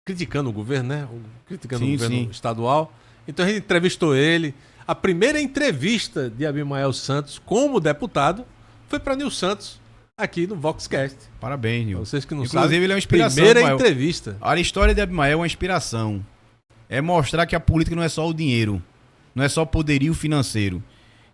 criticando o governo, né? Criticando o governo estadual. Então a gente entrevistou ele. A primeira entrevista de Abimael Santos como deputado foi para Nil Santos, aqui no Voxcast. Parabéns, Nil. Vocês que não Inclusive, sabem, ele é uma inspiração. Primeira entrevista. A história de Abimael é uma inspiração. É mostrar que a política não é só o dinheiro, não é só o poderio financeiro.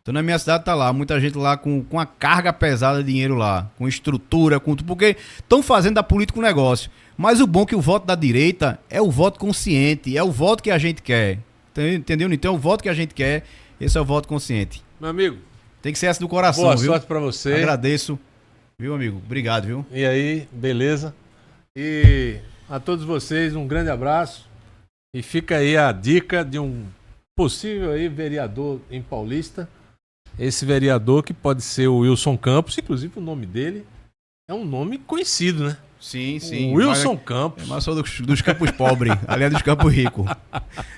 Então na minha cidade tá lá, muita gente lá com a carga pesada de dinheiro lá, com estrutura, com tudo, porque estão fazendo da política um negócio. Mas o bom é que o voto da direita é o voto consciente, é o voto que a gente quer. Entendeu? Então, o voto que a gente quer, esse é o voto consciente. Meu amigo. Tem que ser essa do coração, boa viu? Boa sorte pra você. Agradeço. Viu, amigo? Obrigado, viu? E aí, beleza? E a todos vocês, um grande abraço. E fica aí a dica de um possível aí vereador em Paulista. Esse vereador que pode ser o Wilson Campos, inclusive o nome dele é um nome conhecido, né? Sim, sim. O Wilson Campos. Mas sou dos campos pobres, ali é dos campos ricos.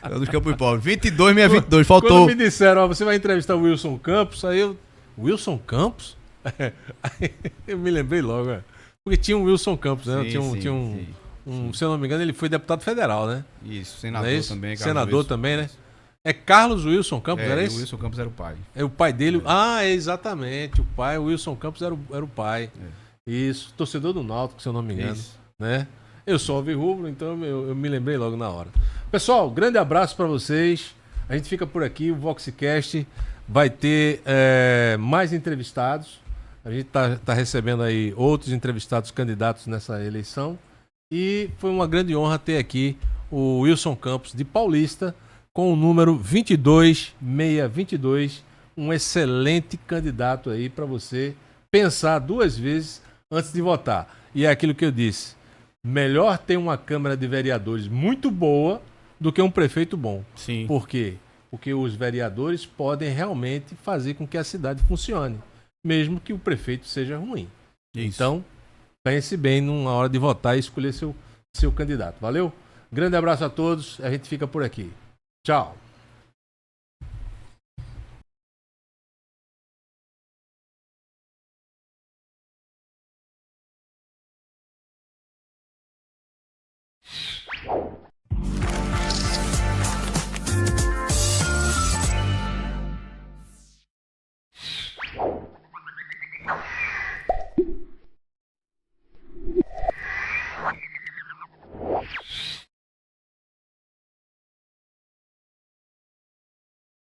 É dos campos pobres. 22, faltou. Quando me disseram, você vai entrevistar o Wilson Campos, aí eu... Wilson Campos? Aí eu me lembrei logo, porque tinha um Wilson Campos, né? Sim, tinha um, se eu não me engano, ele foi deputado federal, né? Isso, senador também. Senador também, né? É Carlos Wilson Campos, era O esse? Wilson Campos era o pai. É o pai dele. Exatamente. O pai, o Wilson Campos era o pai. Isso. Torcedor do Náutico, se eu não me engano. Né? Eu sou alvirrubro, então eu me lembrei logo na hora. Pessoal, grande abraço para vocês. A gente fica por aqui. O Voxcast vai ter mais entrevistados. A gente tá recebendo aí outros entrevistados candidatos nessa eleição. E foi uma grande honra ter aqui o Wilson Campos, de Paulista, com o número 22622, um excelente candidato aí para você pensar 2 vezes antes de votar. E é aquilo que eu disse, melhor ter uma Câmara de Vereadores muito boa do que um prefeito bom. Sim. Por quê? Porque os vereadores podem realmente fazer com que a cidade funcione, mesmo que o prefeito seja ruim. Isso. Então, pense bem na hora de votar e escolher seu candidato. Valeu? Grande abraço a todos, a gente fica por aqui. Tchau.